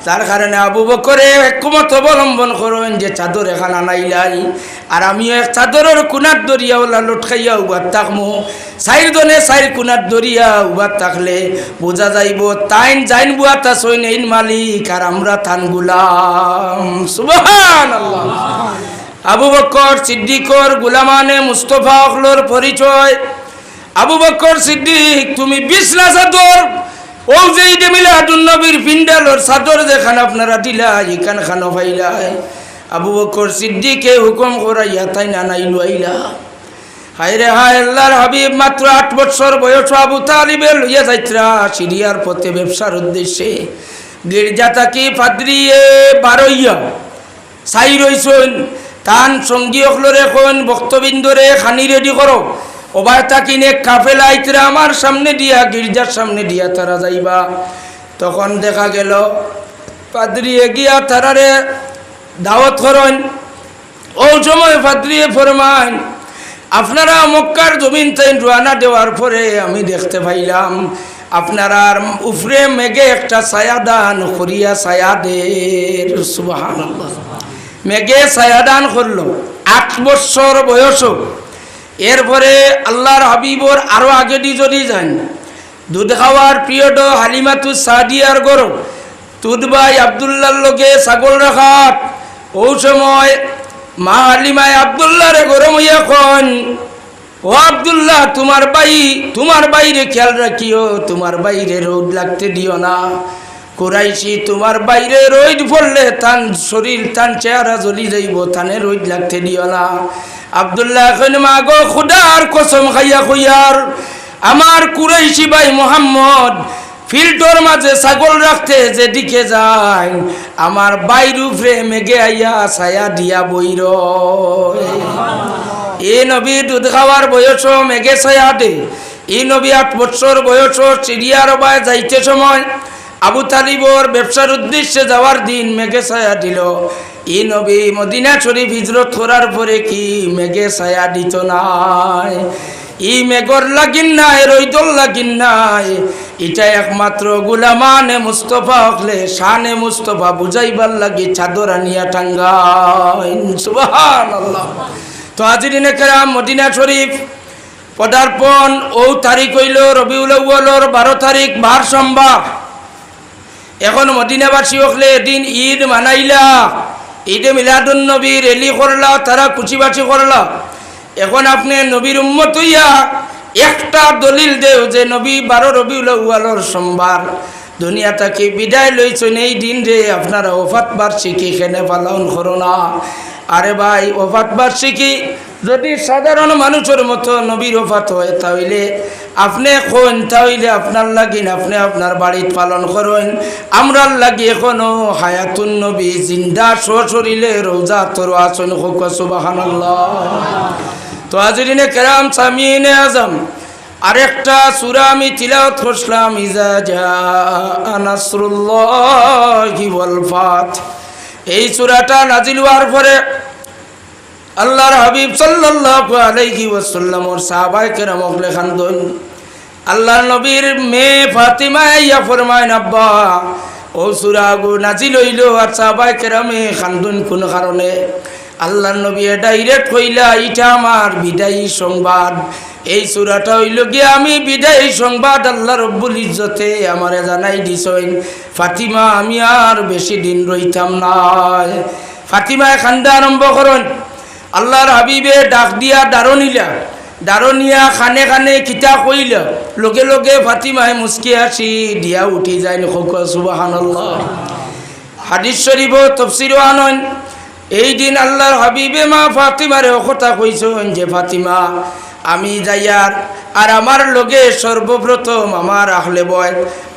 তার কারণে আবু বকরে একমত অবলম্বন করেন যে চাদর এখান আনাইলাই, আর আমিও এক চাদরের কুনার দরিয়া ওলা লটকাইয়া উবার থাকমু। 4 জনে 4 কুনার দরিয়া উবার থাকলে বোঝা যাইব তাইন যাইন বুয়া তা সৈন মালিক আর আমরা থান গুলাম। সুবহানাল্লাহ। আবু বকর সিদ্দিকর গুলামানে মুস্তফা হলোর পরিচয়। আবু বকর সিদ্দিক তুমি বিছনা চাদর ও যে ঈদে মিলাদুন নবীর পিন্ডালর চাদর যেখান আপনারা দিলা এখান খানো পাইলা, আবু বকর সিদ্দিকে হুকুম করাইয়া তাই নানাই লইলা। হায় রে হায়, আল্লাহর হাবিব মাত্র 8 বছর বয়স আবু তালিবে লইয়া যাইত্রা সিরিয়ার পথে ব্যবসার উদ্দেশ্যে। গির্জা থাকি পাদ্রিয়ে বারইয়া চাই রইছেন, তান সঙ্গী হলর এখন ভক্তবৃন্দরে খানি রেডি করো, ওবার তাকিনে কাফেলা আইতরা আমার সামনে দিয়া গির্জার সামনে দিয়া তারা যাইবা। তখন দেখা গেল পাদ্রি এগিয়া তারারে দাওয়াত করেন। ও সময় পাদ্রি ফরমান আপনারা মক্কার জমিন তাই রওনা দেওয়ার পরে আমি দেখতে পাইলাম আপনারা উপরে মেঘে একটা ছায়া দান করিয়া ছায়া দের। সুবহানাল্লাহ। মেঘে ছায়া দান করলো 8 বছর বয়স। এরপরে আল্লাহর হাবিবর আরো আগে দি যদি যান দুধ খাওয়ার পিরিয়ড হালিমাতু সাদিয়ার গরো তুদবাই আব্দুল্লাহর লগে ছাগল রাখাত। ও সময় মা হালিমায় আব্দুল্লাহরে গরম হইয়া কন, ও আব্দুল্লাহ তোমার বাইরে খেয়াল রাখিও, তোমার বাইরে রোদ লাগতে দিও না। কুরাইশি তোমার বাইরে রোদ পড়লে তান শরীর তান চেহারা জ্বলি যাইব, তানে রোদ লাগতে দিও না। আব্দুল্লাহ কইন মা গো খুদার কসম খাইয়া কইয়ার আমার কুরাইশি ভাই মোহাম্মদ ফিল্টর মাঝে ছাগল রাখতে যেদিকে যায় আমার বাইর উপরে মেঘে আইয়া ছায়া দিয়া বইর। এ নবী দুধ খাওয়ার বয়স মেঘে ছায়া দে। এই নবী 8 বছর বয়স সিরিয়ার বায় যাইতে সময় আবু তালিবর ব্যবসার উদ্দেশ্যে যাওয়ার দিন মেঘে ছায়া দিল। এই নবী মদিনা শরীফ হিজরত করার পরে কি মেঘে ছায়া দিত নাই? এই মেঘর লাগিন নাই, রইদল লাগিন নাই। এটা একমাত্র গুলামানে মুস্তফা হকলে শানে মুস্তফা বুঝাইবার লাগি চাদর আনিয়া টাঙ্গাই। সুবহানাল্লাহ। তো হাজিরিনে কেরাম, মদিনা শরীফ পদার্পণ ও তারিখ হইল রবিউল আউয়ালর 12 তারিখ বার সোমবার। এখন মদিনাবাসী হকলে এদিন ঈদ মানাইলা, ঈদে মিলাদুন নবী রেলি করলা, তারা কুচিবাচি করলা। এখন আপনি নবীর উম্মত হইয়া একটা দলিল দেও যে নবী 12 রবিউল আউয়ালর সোমবার দুনিয়া থেকে বিদায় লইছেন, এই দিন রে আপনারা ওফাত বার্ষিকী কেনে পালন করো না? আরে ভাই, ওফাত বার্ষিকী যদি সাধারণ মানুষের মতো নবীর ওফাত হয় তাহলে আপনি কোন, তাহলে আপনার লাগিন আপনি আপনার বাড়িতে পালন করেন। আমরার লাগি এখনো হায়াতুন নবী জিন্দা সশরীরে রোজা তোর আসন হোক। সুবহানাল্লাহ। তো হাজিরিনে কেরাম, সামিনে আজম আরেকটা সূরা আমি তিলাওয়াত করলাম, ইজা জাআ নাসরুল্লাহি ওয়াল ফাত। এই সূরাটা নাজিল হওয়ার পরে আল্লাহর হাবিব সাল্লাল্লাহু আলাইহি ওয়াসাল্লাম ওর সাহাবায়ে কেরাম লেখান দন আল্লাহর নবীর মেয়ে ফাতিমা ইয়া ফরমায় আব্বা ও সূরা নাজিল হইল আর সাহাবায়ে কেরামে খান্দুন কোন কারণে আল্লাহর নবী ডাইরেক্ট কইলা এটা আমার বিদায়ী সংবাদ এই সূরাটা হইল গিয়ে আমি বিদায়ী সংবাদ আল্লাহ রব্বুল ইজ্জতে আমারে জানাই দিছেন ফাতিমা আমি আর বেশি দিন রইতাম না ফাতিমা খান্দা আরম্ভ করেন আল্লাহর হাবিবে ডাক দিয়া দারনিয়া খানে খানে কিতা কইল লগে লগে ফাতিমায় মুস্কি আসি দিয়া উঠি যায় সুবহানাল্লাহ হাদিস শরীফ তাফসীর আনন এই দিন আল্লাহর হাবিবে মা ফাতিমারে কথা কইছেন যে ফাতিমা আমি যাইয়ার আর আমার লগে সর্বপ্রথম আমার আহলে বয়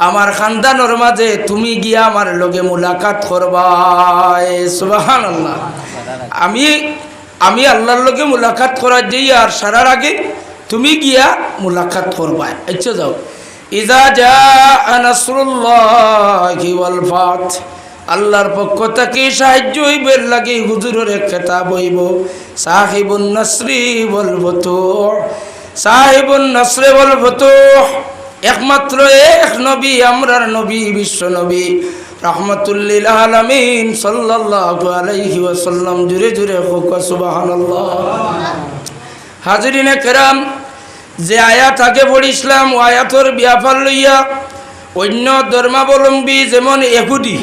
আমার খানদানের মাঝে তুমি গিয়া আমার লগে মুলাকাত করবা সুবহানাল্লাহ আমি আল্লাহর লগে মুলাকাত করার যাই আর সারার আগে তুমি গিয়া মুলাকাত করবা আচ্ছা যাও ইজা জাআ নাসরুল্লাহি ওয়াল ফাত আল্লাহর পক্ষ থেকে সাহায্য হইবার লাগে হুজুরের খেতাব হইব সাহিবুন নাসরি ওয়াল ফুতুহ সাহিবুন নাসরি ওয়াল ফুতুহ একমাত্র এক নবী আমরার নবী বিশ্ব নবী রাহমাতুল্লিল আলামিন সাল্লাল্লাহু আলাইহি ওয়াসাল্লাম জুরে জুরে হোক সুবহানাল্লাহ হাজিরিনে কেরাম যে আয়াত আগে পড়িছিলাম ও আয়াতর ব্যাপার লইয়া অন্য ধর্মাবলম্বী যেমন ইহুদি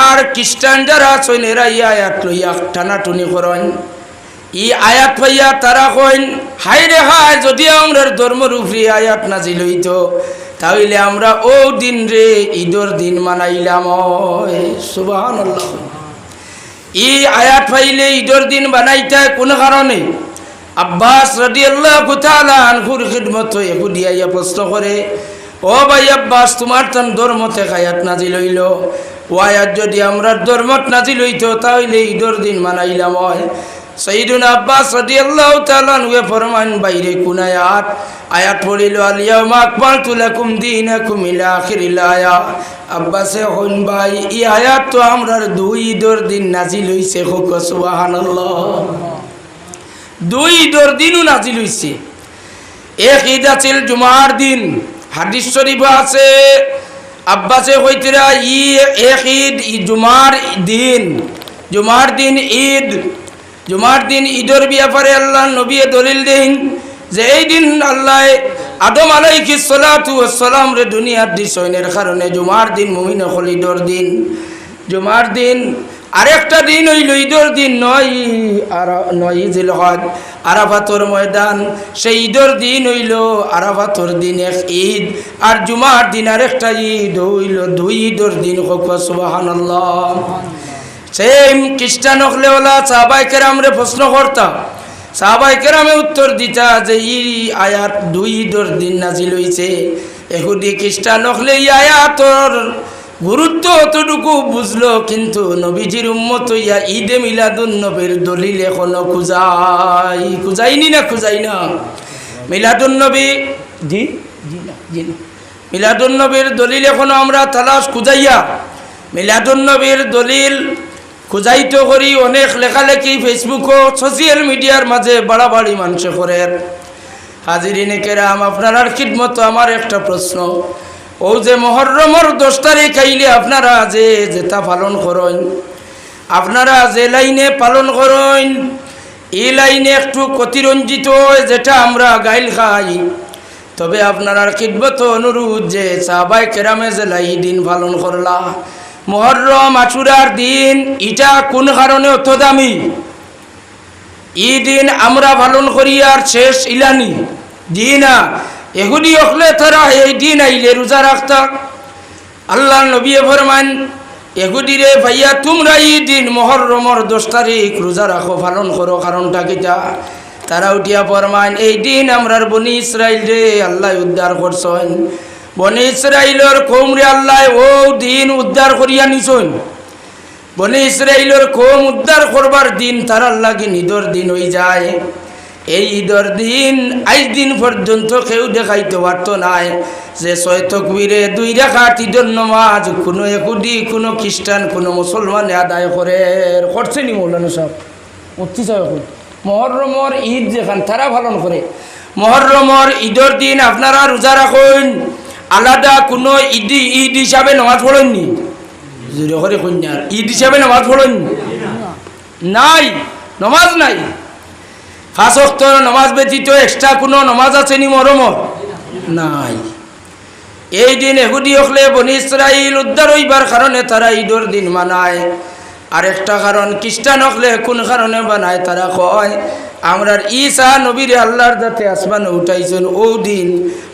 আর খ্রিস্টান যারা আছেন এরা এই আয়াত লইয়া টানাটুনি করেন এই আয়াত পাইয়া তারা কইন হাই রে হাই যদি আমরার ধর্মের উপরে আয়াত নাজিল হইত তাহলে আমরা ও দিন রে ঈদের দিন মানাইলাম সুবহানাল্লাহ এই আয়াত পাইলে ঈদের দিন বানাইতে কোন কারণে আব্বাস রাদিয়াল্লাহু তাআলা আনহুর খিদমত ইহুদি আইয়া প্রশ্ন করে ও ভাই আব্বাস তোমার তন ধর্মতে আয়াত নাজিল হইল ও আয়াত যদি আমরা ধর্মত নাজিল হইতো তাহলে ঈদের দিন মানাইলাম হয় সাইয়্যিদুনা আব্বাস রাদিয়াল্লাহু তাআলা আনহু ফরমান বাইরে কোন আয়াত পড়িল আল ইয়াউমা আকমালতু লাকুম দীনাকুম ইলা আখিরিল আয়া আব্বাসে হন ভাই এই আয়াত তো আমরার দুই ঈদের দিন নাজিল হইছে হোক সুবহানাল্লাহ দুই ঈদের দিনও নাজিল হইছে এক ঈদ আছিল জুমার দিন হাদিস শরীফ আছে আব্বাসে কইতরা ই এক ঈদ জুমার দিন ঈদের ব্যাপারে আল্লাহ নবী দলিল দেন যে এই দিন আল্লাহ আদম আলাইহিস সালাতু ওয়াস সালাম রে দুনিয়ার দিছনের কারণে জুমার দিন মুমিন হল ঈদের দিন জুমার দিন আরেকটা দিন হইল ঈদের দিন নয় জিলহজ আরাফাতর ময়দান সেই ঈদের দিন হইল আরাফাতর দিন এক ঈদ আর জুমার দিন আরেকটা ঈদ হইল দুই ঈদের দিন হোক সুবহানাল্লাহ সেম খ্রিস্টান হলে ওলা সাহাবায়ে কেরামরে প্রশ্ন করতা সাহাবায়ে কেরামে উত্তর দিতা যে এই আয়াত দুই ঈদের দিন নাজিল হইছে ইহুদি খ্রিস্টান হলে এই আয়াতর গুরুত্ব অতটুকু বুঝলো কিন্তু নবীজির উম্মত হইয়া ঈদে মিলাদুন নবীর দলিল এখনো খুঁজাইনি না মিলাদুন নবী জি মিলাদুন নবীর দলিল এখনো আমরা তালাশ খুঁজাইয়া মিলাদুন নবীর দলিল খুঁজাইতো করি অনেক লেখালেখি ফেসবুক ও সোশ্যাল মিডিয়ার মাঝে বাড়াবাড়ি মানুষ করে হাজিরিনে কেরাম আপনার খিদমত আমার একটা প্রশ্ন ও যে মুহররমের 10 তারিখ আইলে আপনারা যেটা পালন করেন আপনারা যে লাইনে পালন করেন এই লাইনে একটু অতিরঞ্জিত যেটা আমরা গাইল খাই তবে আপনারা খিদমত অনুরোধ যে সাহাবায়ে কেরামে যে লাই দিন পালন করলা মুহররম আশুরার দিন এটা কোন কারণে অত দামি এই দিন আমরা পালন করি আর শেষ ইলানি দিনা ইহুদি হলে তারা এই দিন আইলে রোজা রাখতা আল্লাহ নবী ফরমান ইহুদি রে ভাইয়া তোমরা এই দিন মুহররমের 10 তারিখ রোজা রাখো পালন করো কারণটা কিটা তারা উঠিয়া ফরমান এই দিন আমরার বনি ইসরাইল রে আল্লাহ উদ্ধার করছেন বনি ইসরাইলের কওম রে আল্লাহ ও দিন উদ্ধার করিয়া নিছেন বনি ইসরাইলের কওম উদ্ধার করবার দিন তারার লাগি ঈদের দিন হই যায় এই ঈদের দিন আজ দিন পর্যন্ত কেউ দেখাইতে পারতো নাই যে 6 তাকবীরে 2 রাকাত ঈদের নামাজ কোনো ইহুদি কোনো খ্রিস্টান কোনো মুসলমান আদায় করছে নি মৌলানা সাহেব অতি চাই মহরমর ঈদ যেখান তারা পালন করে, মহরমর ঈদের দিন আপনারা রোজা রাখুন, আলাদা কোনো ঈদ হিসাবে নামাজ পড়েননি? জোরে করে কন্যার ঈদ হিসাবে নামাজ পড়েননি? নাই, নামাজ নাই। 5 ওয়াক্ত নামাজ ব্যতীত এক্সট্রা কোনো নামাজ আছেনি মহরমর? নাই। এই দিন এহুদি হলে বনি ইসরাইল উদ্ধার হইবার কারণে তারা ঈদের দিন মানায়। আরেকটা কারণ খ্রিস্টান হলে কোন কারণে বানায়, তারা কয় আমরার ঈসা নবীর আল্লাহর যাতে আসমানে উঠাইছেন ও দিন,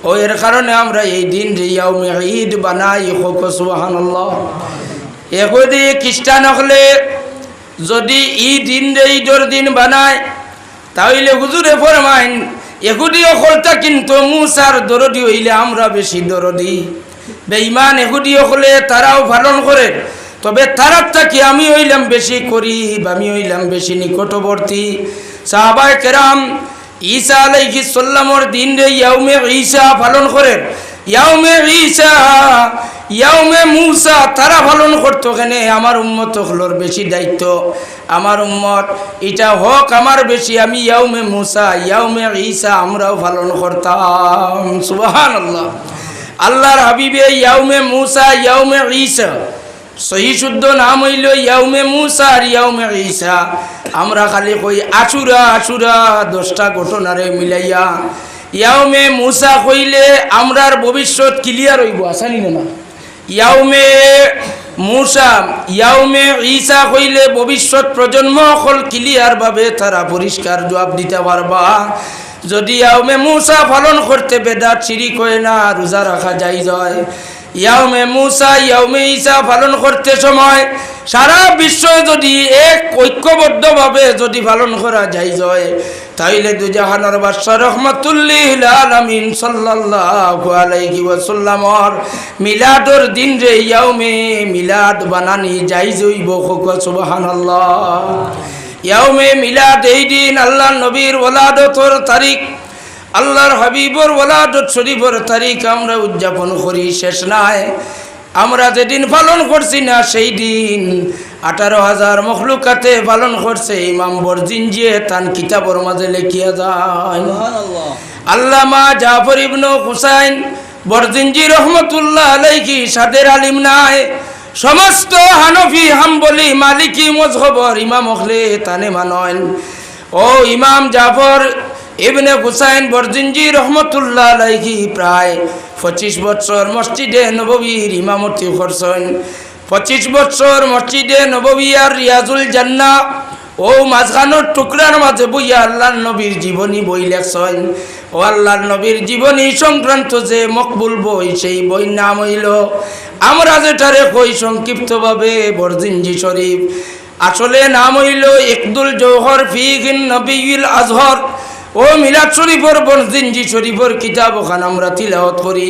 ও এর কারণে আমরা এই দিন ইয়াউমে ঈদ বানাই। হোক সুবহানাল্লাহ। এহুদি খ্রিস্টান হলে যদি ঈদের দিন বানায় তাহলে হুজুরে ফরমাইন এহুদি হলটা কিন্তু মুসার দরদি হইলে আমরা বেশি দরদি। বেঈমান এহুদি হলে তারাও পালন করে, তবে তারার থেকে আমি হইলাম বেশি করিব, আমি হইলাম বেশি নিকটবর্তী। সাহাবায়ে কেরাম ঈসা আলাইহিস সালামের দিন রে ইয়াউমে ঈসা পালন করেন। ইয়াউমে ঈসা, ইয়াউমে মুসা তারা পালন করতো। কেন? আমার উম্মত হলোর বেশি দায়িত্ব, আমার উম্মত এটা হক আমার বেশি, আমি ইয়াউমে মুসা ইয়াউমে ঈসা আমরাও পালন করতাম। সুবহানাল্লাহ। আল্লাহর হাবিবে ইয়াউমে মুসা ইয়াউমে ঈসা, সহি শুদ্ধ নাম হইল ইয়াউমে মুসা আর ইয়াউমে ঈসা। আমরা খালি কই আশুরা আশুরা 10টা ঘটনারে মিলাইয়া ইয়াউমে মুসা কইলে আমরার ভবিষ্যৎ ক্লিয়ার হইব, আসানি না? ইয়াউমে মুসা ইয়াউমে ঈসা কইলে ভবিষ্যৎ প্রজন্ম সকল ক্লিয়ার ভাবে তারা পরিষ্কার জবাব দিতে পারবা। যদি ইয়াউমে মুসা পালন করতে বেদাত শিরিক হয় না, রোজা রাখা জায়েজ হয়। ইয়াউমে মুসা ইয়াউমে ঈসা পালন করতে সময় সারা বিশ্ব যদি এক ঐক্যবদ্ধভাবে যদি পালন করা জায়েজ হয়, তাইলে দুজাহানের বাদশা রহমাতুল্লিল আলামিন সাল্লাল্লাহু আলাইহি ওয়াসাল্লামর মিলাদর দিন রে ইয়াউমে মিলাদ বানানি জায়েজ হইব। সুবহানাল্লাহ। ইয়াউমে মিলাদ এই দিন আল্লাহর নবীর ওলাদতর তারিখ, আল্লাহর হাবিবর ওলাদত শরীফের তারিখ আমরা উদযাপন করি, শেষ নাই। আমরা যেদিন পালন করছি না সেই দিন 18,000 মখলুকাতে পালন করছে। ইমাম বরজিনজিয়ে তান কিতাবর মাঝে লেখিয়া যায়। আল্লামা জাফর ইবনে হুসাইন বরজিনজি রহমতুল্লাহ আলাইহি সাদের আলিম নাই, সমস্ত হানফি হাম্বলি মালিকি মযহবর ইমাম হলে তানে মানেন। ও ইমাম জাফর ইবনে হুসাইন বরজিনজি রহমতুল্লাহ আলাইহি প্রায় 25 বছর মসজিদে নববীর ইমামতি করছেন। 25 বছর মসজিদে নববী আর রিয়াজুল জান্নাহ ও মাঝখানোর টুকরার মাঝে বইয়া আল্লাহর নবীর জীবনী বই লেখছেন। ও আল্লাহর নবীর জীবনী সংক্রান্ত যে মকবুল বই, সেই বই নাম হইল, আমরা যেটারে কই সংক্ষিপ্তভাবে বরজিনজি শরীফ, আসলে নাম হইল ইকদুল জওহর ফিহিন নবিয়ুল আজহর। ও মিলাদ শরীফর বরজিনজি শরীফর কিতাব ওখানে আমরা তিলাওয়াত করি।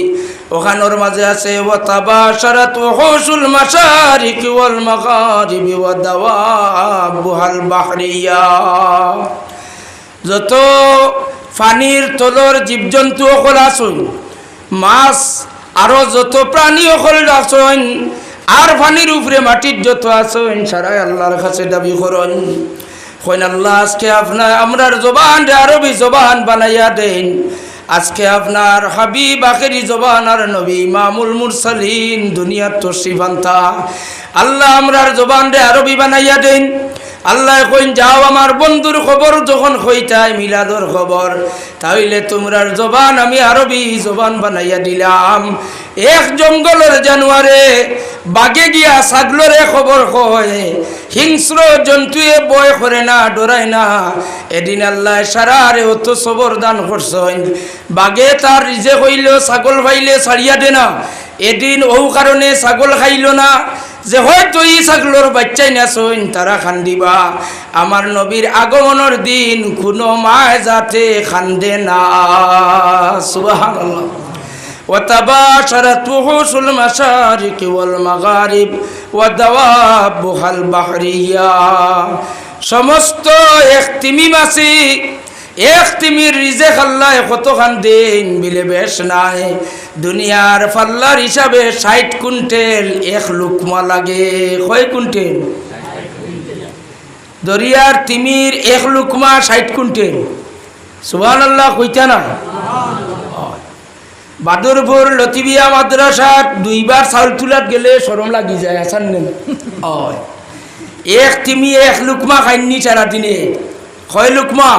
ওখানোর মাঝে আছে ওয়া তাবাশারাত হুসুল মাশারিকি ওয়াল মাগারিবি ওয়া দাওয়াবুল বাহরিয়া। যত পানির তলর জীবজন্তু সকল আছেন, মাছ আরো যত প্রাণী সকল আছেন, আর পানির উপরে মাটির যত আছেন, সারাই আল্লাহর কাছে দাবি করেন। কইন আল্লাহ আজকে আপনার আমরার জবান আরবি জবান বানাইয়া দেন। আজকে আপনার হাবিব আখেরি জবান আর নবী ইমামুল মুরসালিন দুনিয়ার তশরিফ আনতা। আল্লাহ আমরার জবান আরবি বানাইয়া দেন। আল্লাহ কইন যাও আমার বন্ধুর খবর যখন কইতাই মিলাদর খবর, তাইলে তোমরার জবান আমি আরবি জবান বানাইয়া দিলাম। এক জঙ্গলের জানুয়ারে বাগে গিয়া ছাগলরে খবর কয়, হিংস্র জন্তুয়ে বয় করে না, ডরায় না। এদিন আল্লাহ সারারে অত সবর দান করছেন। বাগে তার রিজে কইল ছাগল ভাইলে ছাড়িয়া দে না, এদিন ও কারণে ছাগল খাইল না যে হয়তো এই ছাগলর বাচ্চাই নাচইন তারা খান্দিবা। আমার নবীর আগমনের দিন কোনো মায় যাতে খান্দে না। সুবহানাল্লাহ। وتباشرت وحوش المشارق والمغارب ودوابها البحرية। সমস্ত একতিমি মাছি, একতিমির রিজেক আল্লাহ কতখান দিন বিলে বেশ নাই। দুনিয়ার ফাল্লার হিসাবে 60 কুইন্টাল এক লুকমা লাগে। কয় কুইন্টাল? দরিয়ার তিমির 1 লুকমা 60 কুইন্টাল। সুবহানাল্লাহ কইতা না? বাদুরপুর লতিবিয়া মাদ্রাসার 2বার চাউল তুলাত গেলে শরম লাগি যায় আসান নেন। এক তিমি 1 লুকমা খাইনি সারা দিনে। কয় লুকমা?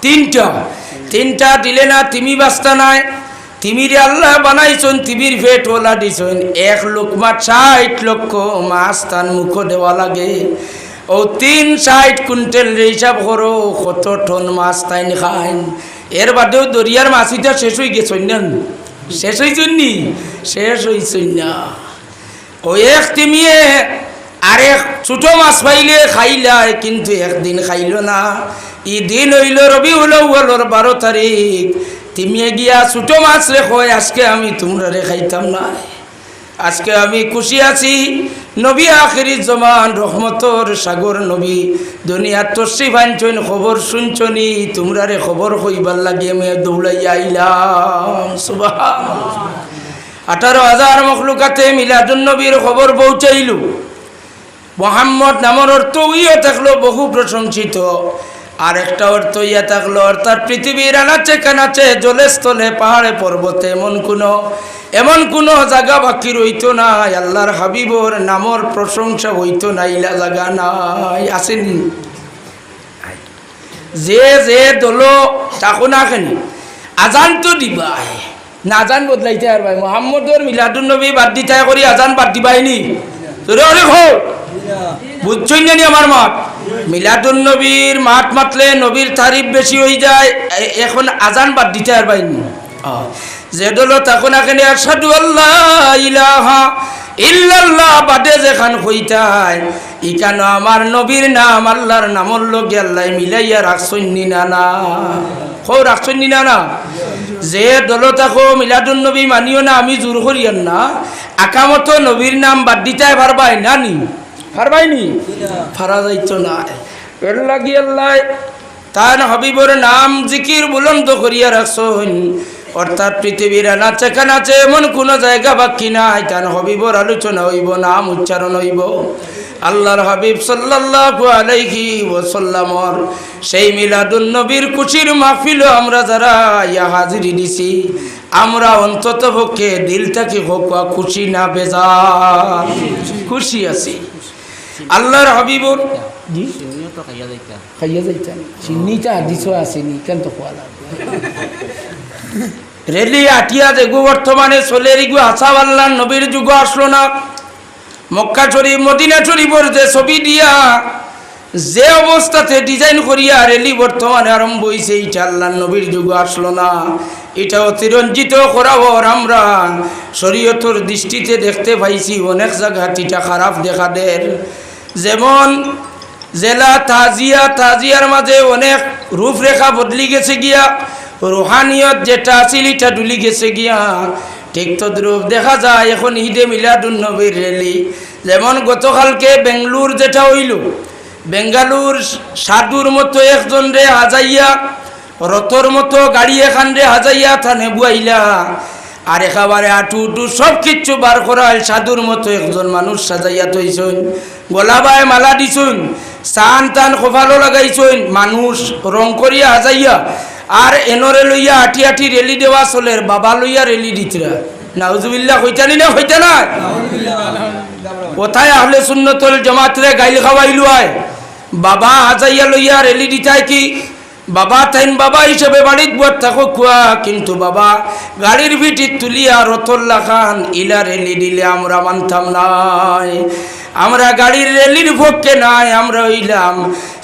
3টা দিলে না তিমি বাস্তা নাই। তিমিরে আল্লাহ বানাইছেন, তিমির পেট ওলা দিছেন। 1 লুকমা 60 লক্ষ মাছ তান মুখ দেওয়া লাগে। ও 60 কুইন্টাল হিসাব করো কত টন মাছ তাইন খাইন। এর বাদেও দরিয়ার মাছিটা শেষ হয়ে গেছেন না? শেষ হয়েছেন নি? শেষ হয়েছেন না। ও এক তিমিয়ে আরেক ছোট মাছ পাইলে খাইলাই, কিন্তু একদিন খাইল না। ই দিন হইল রবিউল আউয়ালের 12 তারিখ। তিমিয়ে গিয়া ছোট মাছ রে কয় আজকে আমি তোমরা রে খাইতাম না, আজকে আমি খুশি আছি। নবী আখিরি জমান রহমতর সাগর নবী দুনিয়ার তশরিফ আনছেন, খবর শুনছনি, তোমরা রে খবর কইবার লাগে আমি দৌড়াইয়া আইলাম। সুবহানাল্লাহ। 18,000 মখলুকাতে মিলাদুন নবীর খবর পৌঁছাইল। মোহাম্মদ নামের অর্থ ইয়ে থাকলো বহু প্রশংসিত, আর একটা অর্থ ইয়া থাকলো অর্থাৎ পৃথিবীর আনাচে কানাচে জলে স্থলে পাহাড়ে পর্বতে এমন কোনো জায়গা বাকি রইতো না আল্লাহর হাবিবর নামর প্রশংসা হইতো না, ইলা জায়গা নাই। আসেনি যে দলো তাকো না কেন আজান তো দিবাই না, আজান বদলাইতে আর ভাই মোহাম্মদর মিলাদুন নবী বাদ দিতে করি আজান বাদ দিবাইনি। বুঝছই না আমার মাঠ মিলাদুন নবীর মাঠ মাতলে নবীর তারিফ বেশি হয়ে যায়। এখন আজান বাদ দিতে আর পাইনি। যে দল তখন এখানে আশহাদু আল্লাহ ইলাহা ইল্লাল্লাহ বাদে যেখান হইতায় ইকানো আমার নবীর নাম আল্লাহর নামর লগে আল্লাহ মিলাইয়া রাখছন্নি না না রাখছন্নি না না। যে দল থাকো মিলাদুন নবী মানিও না, আমি জোর করিয়ান না, আকামতো নবীর নাম বাদ দিতে পারবাই না নি? পারবাইনি? পারা যাইতো না। এর লাগি আল্লাহ তার হাবিবর নাম জিকির বুলন্দ করিয়া রাখছন, অর্থাৎ পৃথিবীর আনাচে কানাচে এমন কোনো জায়গা বাকি নাই তার হাবিবর আলোচনা হইব, নাম উচ্চারণ হইব। আল্লাহর হাবিব সাল্লাল্লাহু আলাইহি ওয়াসাল্লামর সেই মিলাদুন নবীর খুশির মাহফিল আমরা যারা ইয়া হাজিরি দিছি, আমরা অন্তত পক্ষে দিল থেকে হোক খুশি না বেজার? খুশি আছি। আল্লাহর হাবিবর জি খাইয়া যাইতাম চিনিটা দিছো আসেনি কেন তো খোয়া রেলি আটিয়া দেখো বর্তমানে চলে রিগু আসাব আল্লাহর নবীর যুগ আসলো না। মক্কা শরীফ মদিনা শরীফের যে ছবি দিয়া যে অবস্থাতে ডিজাইন করিয়া রেলি বর্তমানে আরম্ভ হয়েছে, এটা আল্লাহর নবীর যুগ আসলো না। এটা অতিরঞ্জিত করাবর আমরা শরীয়তর দৃষ্টিতে দেখতে পাইছি অনেক জায়গা এটা খারাপ দেখা দের। যেমন জেলা তাজিয়ার মাঝে অনেক রূপরেখা বদলি গেছে গিয়া, রুহানিয়ত যেটা আছিল এটা ডুলি গেছে গিয়া। ঠিক তদ্রূপ দেখা যায় এখন ঈদে মিলাদুন নবীর রেলি। যেমন গতকালকে বেঙ্গলুর যেটা হইল, বেঙ্গালুর সাধুর মতো একজন রে হাজাইয়া, রথর মতো গাড়ি এখান রে হাজাইয়া থানে বুয়াইলা, আর একেবারে আটু উটু সব কিচ্ছু বার করা হয়। সাধুর মতো একজন মানুষ সাজাইয়া থইছেন, গলাবায় মালা দিছুন, চান টান কপালও লাগাইছেন, মানুষ রং করিয়া হাজাইয়া, আর এনরে লইয়া আটি আটি রেলি দেওয়া চলের বাবা লইয়া রেলি দিতরা। নাউজুবিল্লাহ হইতানি না হইতা না? কোথায় আহলে সুন্নতুল জামাতরে গাইল খাওয়াইলু আয় বাবা হাজাইয়া লইয়া রেলি দিতাই কি? বাবা তাইন বাবা হিসেবে বাড়িত বুয়ার থাকো খুয়া, কিন্তু বাবা গাড়ির ভিটির তুলিয়া রতল্লা খান ইলা রেলি দিলে আমরা মানতাম নাই। আমরা গাড়ির রেলির পক্ষে নাই, আমরা হইলাম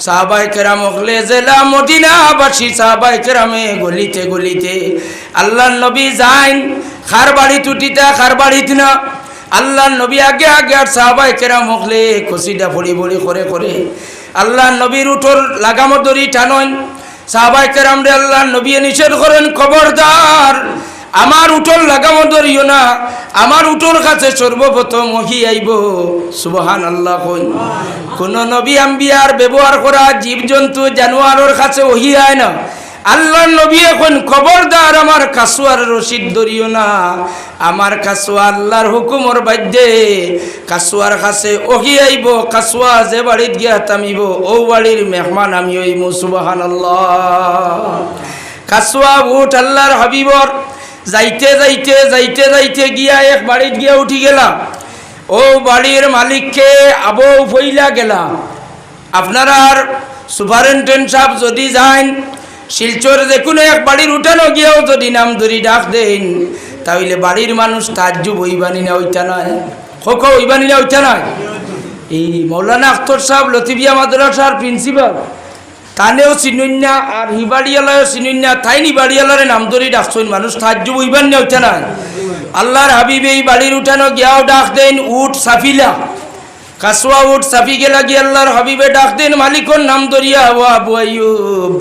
সাহাবায়ে কেরাম হলে জেলা মদিনাবাসী সাহাবায়ে কেরামে গলিতে গলিতে আল্লাহর নবী যাইন খার বাড়ি টুটিতা খার বাড়িত না। আল্লাহর নবী আগে আগে আর সাহাবায়ে কেরাম হলে কসিদা ফড়ি ফড়ি করে করে আল্লাহর নবীর উঠোর লাগামত ধরি টানন। সাহাবায়ে কেরাম রে আল্লাহর নবী নিষেধ করেন, খবরদার আমার উঠোর লাগামত ধরিও না, আমার উঠোর কাছে সর্বপ্রথম ওহী আইব। সুবহানাল্লাহ। কোন নবী আম্বিয়ার ব্যবহার করা জীবজন্তু জানোয়ারের কাছে ওহী আয় না, আল্লাহর নবী এখন খবরদার আমার কাসুয়ার রশিদ ধরিও না, আমার কাসুয়া আল্লাহর হুকুমর বাধ্যে কাসুয়ার কাছে ওহি আইব, কাসুয়া যে বাড়িত গিয়া থামিব ও বাড়ির মেহমান আমি হইব। সুবহানাল্লাহ। কাসুয়া উঠ আল্লাহর হাবিবর যাইতে যাইতে যাইতে যাইতে গিয়া এক বাড়িত গিয়া উঠি গেলা, ও বাড়ির মালিককে আবু ফইলা গেলা। আপনারা সুপারিনটেন্ডেন্ট সাহেব যদি যান শিলচর যে কোনো এক বাড়ির উঠানো গিয়েও যদি নাম ধরি ডাক দেন, তাহলে বাড়ির মানুষ তাজ্জুব হইবানি না ওইটা নয়, খোখ হইবানি না ওইটা নয়। এই মৌলানা আখতর সাহেব লতিফিয়া মাদ্রাসার প্রিন্সিপাল তানেও চিনুন্যা আর হিবাড়িয়ালায়ও চিনুন্যা, তাই নিবাড়িয়ালারে নাম ধরি ডাকছেন, মানুষ তাজ্জুব হইবানি না ওইটা নয়। আল্লাহর হাবিব এই বাড়ির উঠানো গিয়াও ডাক দেন উঠ সাফিলা, কাসুয়া উঠ সাফি গেলা গিয়ে আল্লাহর হাবিবে ডাক দেন মালিকর নাম ধরিয়া, ও আবু আইয়ুব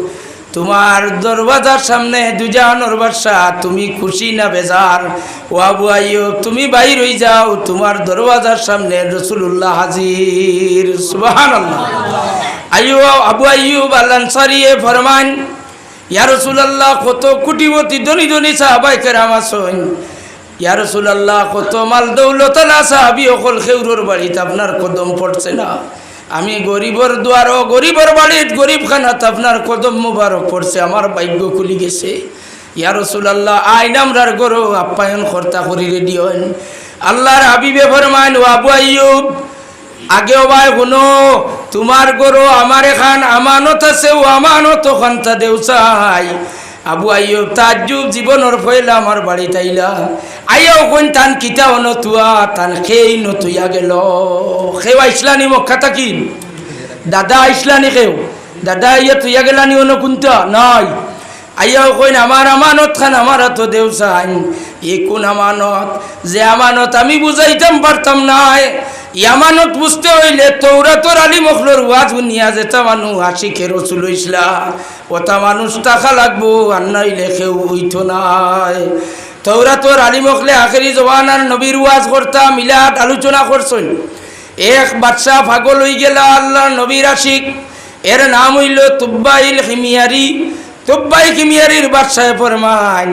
তোমার দরওয়াজার সামনে দুজাহানের বাদশা, তুমি খুশি না বেজার? ও আবু আইয়ুব তুমি বাইর হই যাও, তোমার দরওয়াজার সামনে রাসূলুল্লাহ হাজির। সুবহানাল্লাহ। আবু আইয়ুব আল আনসারী ফরমান, ইয়া রাসূলুল্লাহ কত কোটিপতি ধনী ধনী সাহাবায়ে কেরাম আছেন, ইয়া রাসূলুল্লাহ কত মাল দৌলতওয়ালা সাহাবী অকল খেউরর বাড়িতে আপনার কদম পড়ছে না, আমি গরিবর দুয়ারও গরিবর বাড়িত গরিব খানাত আপনার কদম মুবারক পড়ছে, আমার ভাগ্য খুলি গেছে। ইয়া রাসূলুল্লাহ আইন আমরার গরো আপ্যায়ন কর্তা করি রেডি হন। আল্লাহর হাবিবে ফরমান, ও আবু আইয়ুব আগেও ভাই শুনো, তোমার গরো আমার এখান আমানত আছে, ও আমানত খান্তা দেউ চাই। আবু আইয়ুব তাজ্জুব জীবনের ফয়লা আমার বাড়িতে আইলা, আইয়াও কোন তান কিতাও নতুয়া তান খেই নতুয়া গেল। খেও আইসলানি মক্কা থাকি, দাদা আইসলানি খেও, দাদা ইয়া তুইয়া গেলানি অন্য কোনটা নাই। আইয়াও কইন আমার আমানত খান আমার তো দেউ চাই। এ কোন আমানত, যে আমানত আমি বুঝাইতাম পারতাম নাই। ইয়ামানত বুঝতে হইলে তৌরাতর আলী মখলোর ওয়াজ শুনিয়া যেটা মানুষ আশিকে রসুল হইসলা ওটা মানুষ টাকা লাগবো, আর নাইলে কেউ হইতো নাই। তৌরাতর আলী মখলে আখেরি জওয়ানার নবীর ওয়াজ করতা মিলাদ আলোচনা করছেন। এক বাদশা পাগল হয়ে গেল আল্লাহর নবীর আশিক, এর নাম হইল তুব্বাইল হিমিয়ারি। তুব্বাই কিমিয়ারির বাদশায় ফরমান,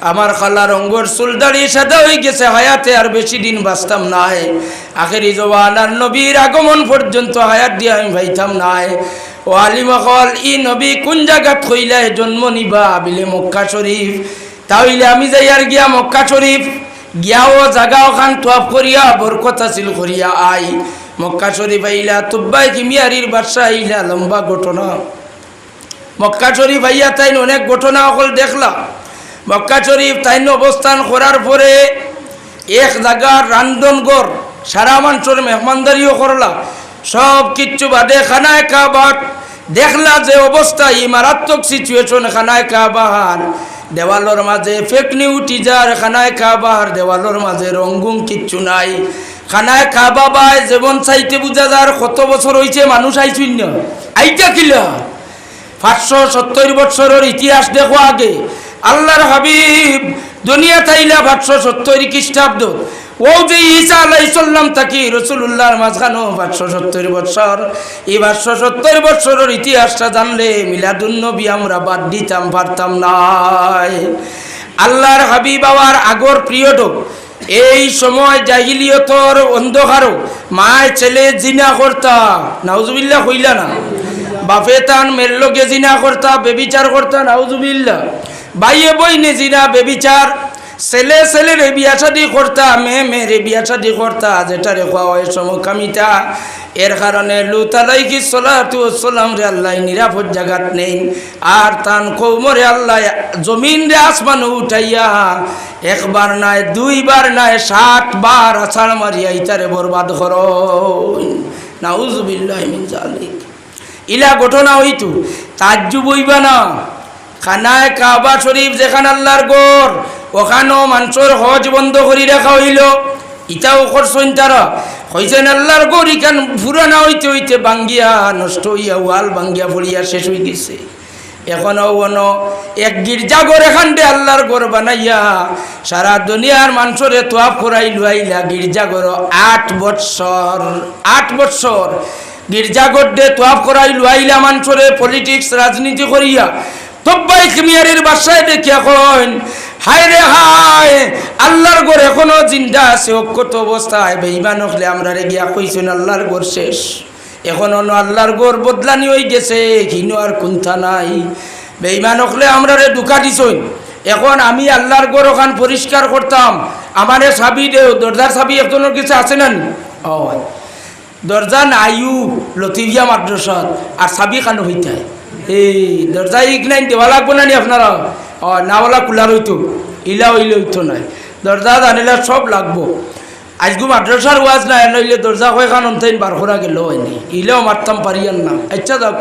আমার খালা রঙ্গর চুলদাড়ি সাদা হয়ে গেছে, হায়াতে আর বেশি দিন বাঁচতাম নাই, আখেরি জওয়ানার নবীর আগমন পর্যন্ত হায়াত দিয়ে আমি ভাইতাম নাই। ও আলিমকল ই নবী কোন জায়গাত কইলায় জন্ম নিবা? বিলে মক্কা শরীফ। তাহলে আমি যাই আর গিয়া মক্কা শরীফ গিয়াও জাগাও খান তোয়াফ করিয়া বরকত হাসিল করিয়া আই। মক্কা শরীফ আইলা, তুব্বাই কিমিয়ারির বাদশা আইলা, লম্বা ঘটনা। মক্কা শরীফ আইয়া তাইন অনেক ঘটনা অকল দেখলা। মক্কা শরীফ তাইন অবস্থান করার পরে এক জায়গার রান্ধনগর সারা মানুষের মেহমানদারিও করলা, সব কিচ্ছু বাদে খানায় কাবার দেখলা যে অবস্থা, এই মারাত্মক সিচুয়েশন। খানায় কাবার দেওয়ালোর মাঝে ফেকনি উঠি যার, খানায় কাবার দেওয়ালোর মাঝে রঙ্গুম কিচ্ছু নাই। খানায় কাবা বাই যেমন চাইতে বুঝা যার কত বছর হয়েছে মানুষ আইছুন না, আইটা কিলা 570 বছরের ইতিহাস দেখো আগে। আল্লাহর হাবিব দুনিয়া তাইলা 570 খ্রিস্টাব্দ, ও যে ঈসা আলাইহিস সালাম তাকি রাসূলুল্লাহর মাঝখানো 570 বছর। এই 570 বছরের ইতিহাসটা জানলে মিলাদুন নবী আমরা বাদ দিতাম পারতাম নাই। আল্লাহর হাবিব আবার আগর পিরিয়ড, এই সময় জাহিলিয়তর অন্ধকারও মায় ছেলে জিনা করতা, নাউজুবিল্লাহ হইলা না, বাপে তান মেয়ের লোকে জিনা করতা, বেবিচার করতা, নাউজুবিল্লাহ। ভাইয়ে বইনে জিনা বেবিচার, ছেলে ছেলেরে বিয়া শাদি করতা, মেয়ে মেয়েরে বিয়া শাদি করতা, যেটা রেখা হয় সমকামিতা। এর কারণে লূত আলাইহিস সালাতু ওয়াস সালাম রে আল্লাহ নিরাপদ জায়গাত নেই, আর তান কওমরে আল্লাহ জমিন রে আসমান উঠাইয়া একবার নাই দুইবার নাই 7 বার আছাড় মারিয়া ইতারে বরবাদ করো। নাউজুবিল্লাহি মিন যালিক। ইলা ঘটনা হইতো তাজ্জুব হইবা না। খানায় কাবা শরীফ যেখানে আল্লাহর ঘর, ওখানেও মানুষের হজ বন্ধ করে রাখা হইল। ইটাও করছেন তারা, হইছেন আল্লাহর ঘর ইখান পুরানা হইতে হইতে বাঙ্গিয়া নষ্ট হইয়া ওয়াল বাঙ্গিয়া পড়িয়া শেষ হয়ে গেছে। এখনো এক গির্জাঘর এখানটে আল্লাহর ঘর বানাইয়া সারা দুনিয়ার মানুষের তোয়াফ করাই লুয়াইলা। গির্জাঘর 8 বৎসর গির্জাঘর দে তোয়াফ করাই লুয়াইলা মানুষের, পলিটিক্স রাজনীতি করিয়া তব্বাই খিমিয়ারির বাসায় দেখি এখন হায় রে হায় আল্লাহর ঘর এখনো জিন্দা আছে অক্ষত অবস্থায় বেঈমান হলে আমরা রে গিয়া কইছেন আল্লাহর ঘর শেষ এখন অন্য আল্লাহর ঘর বদলানি হয়ে গেছে কিনো আর কুন্থা নাই বেঈমান হলে আমরা রে দুকা দিছই এখন আমি আল্লাহর ঘর ওখান পরিষ্কার করতাম আমারে চাবি দেও দরজার চাবি একজনের কাছে আছে না ও দরজা নাইও লতিফিয়া মাদ্রাসাত আর চাবি কানো হইতে এই দরজা ইগনাইন দেওয়া লাগবো না নি আপনারা নাওয়ালা কুলার হইতো ইলা হইলে হইতো নাই দরজা জানিলে সব লাগবো আজগু মাদ্রাসার ওয়াজ নাই নইলে দরজা কয়খান অন্তাইন বার করা গেল হয়নি ইলেও মারতাম পারিয়ান না আচ্ছা যাক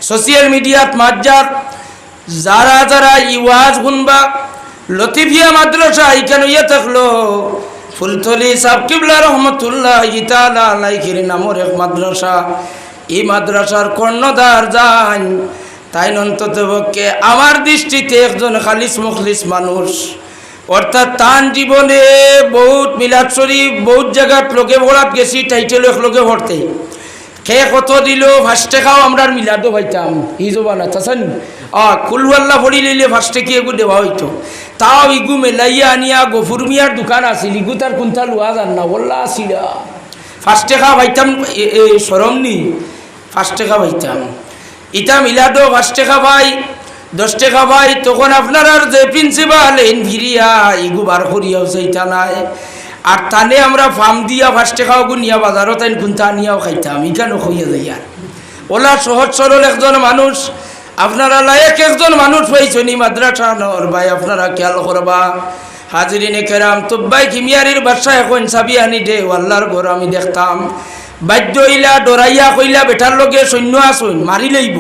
সোশিয়াল মিডিয়াত মাজ্জার যারা যারা ইওয়াজ শুনবা লতিফিয়া মাদ্রাসা এখানে ইয়ে থাকলো ফুলতলি সাব কিবলা রহমতুল্লাহ ইতালা আলাইহির নামর এক মাদ্রাসা এই মাদ্রাসার কর্ণধার যান তাই অন্ততপক্ষে আমার দৃষ্টিতে একজন খালিস মুখলিস মানুষ অর্থাৎ তান জীবনে বহুত মিলাদ শরীফ বহুত জায়গাত লোকে ভরাত গেছি টাইটেল এক লোকে ভরতে খেয়ে কত দিল ফার্স্টে খাও আমরা মিলাদও পাইতাম ই জবান আছেন কুলওয়াল্লা ভরি লইলে ফার্স্টে কি এগু দেওয়া হইতো তাও ইগু মেলাইয়া আনিয়া গফুর মিয়ার দোকান আছিল ইগু তার কোনটা লোয়া যান না বললা আসিল ফার্স্টে খাওয়া পাইতাম সরম নি ফার্স্টে খাওয়া পাইতাম ইটা মিলাদও ফার্স্টে খাবাই 10 টাকা ভাই তখন আপনার আর যে প্রিন্সিপাল ভিরিয়া ইগু বার করিয়াও সেইটা নাই আর তানে আমরা ফার্ম দিয়া ফার্স্টে খাওয়াগু নিয়া বাজারও তাই কোনটা নিয়াও খাইতাম ইখানো হইয়া যাইয়া ওলা সহজ সরল একজন মানুষ আপনারা লায়ক একজন মানুষ পাইছনি মাদ্রাসানোর ভাই আপনারা খেয়াল করবা হাজিরিনে কেরাম তব্বাই খিমিয়ারির বাসা এখন চাবি আনি দে আল্লাহর ঘর আমি দেখতাম বাধ্য হইলা ডরাইয়া কইলা বেটার লগে সৈন্য আসুন মারি লইব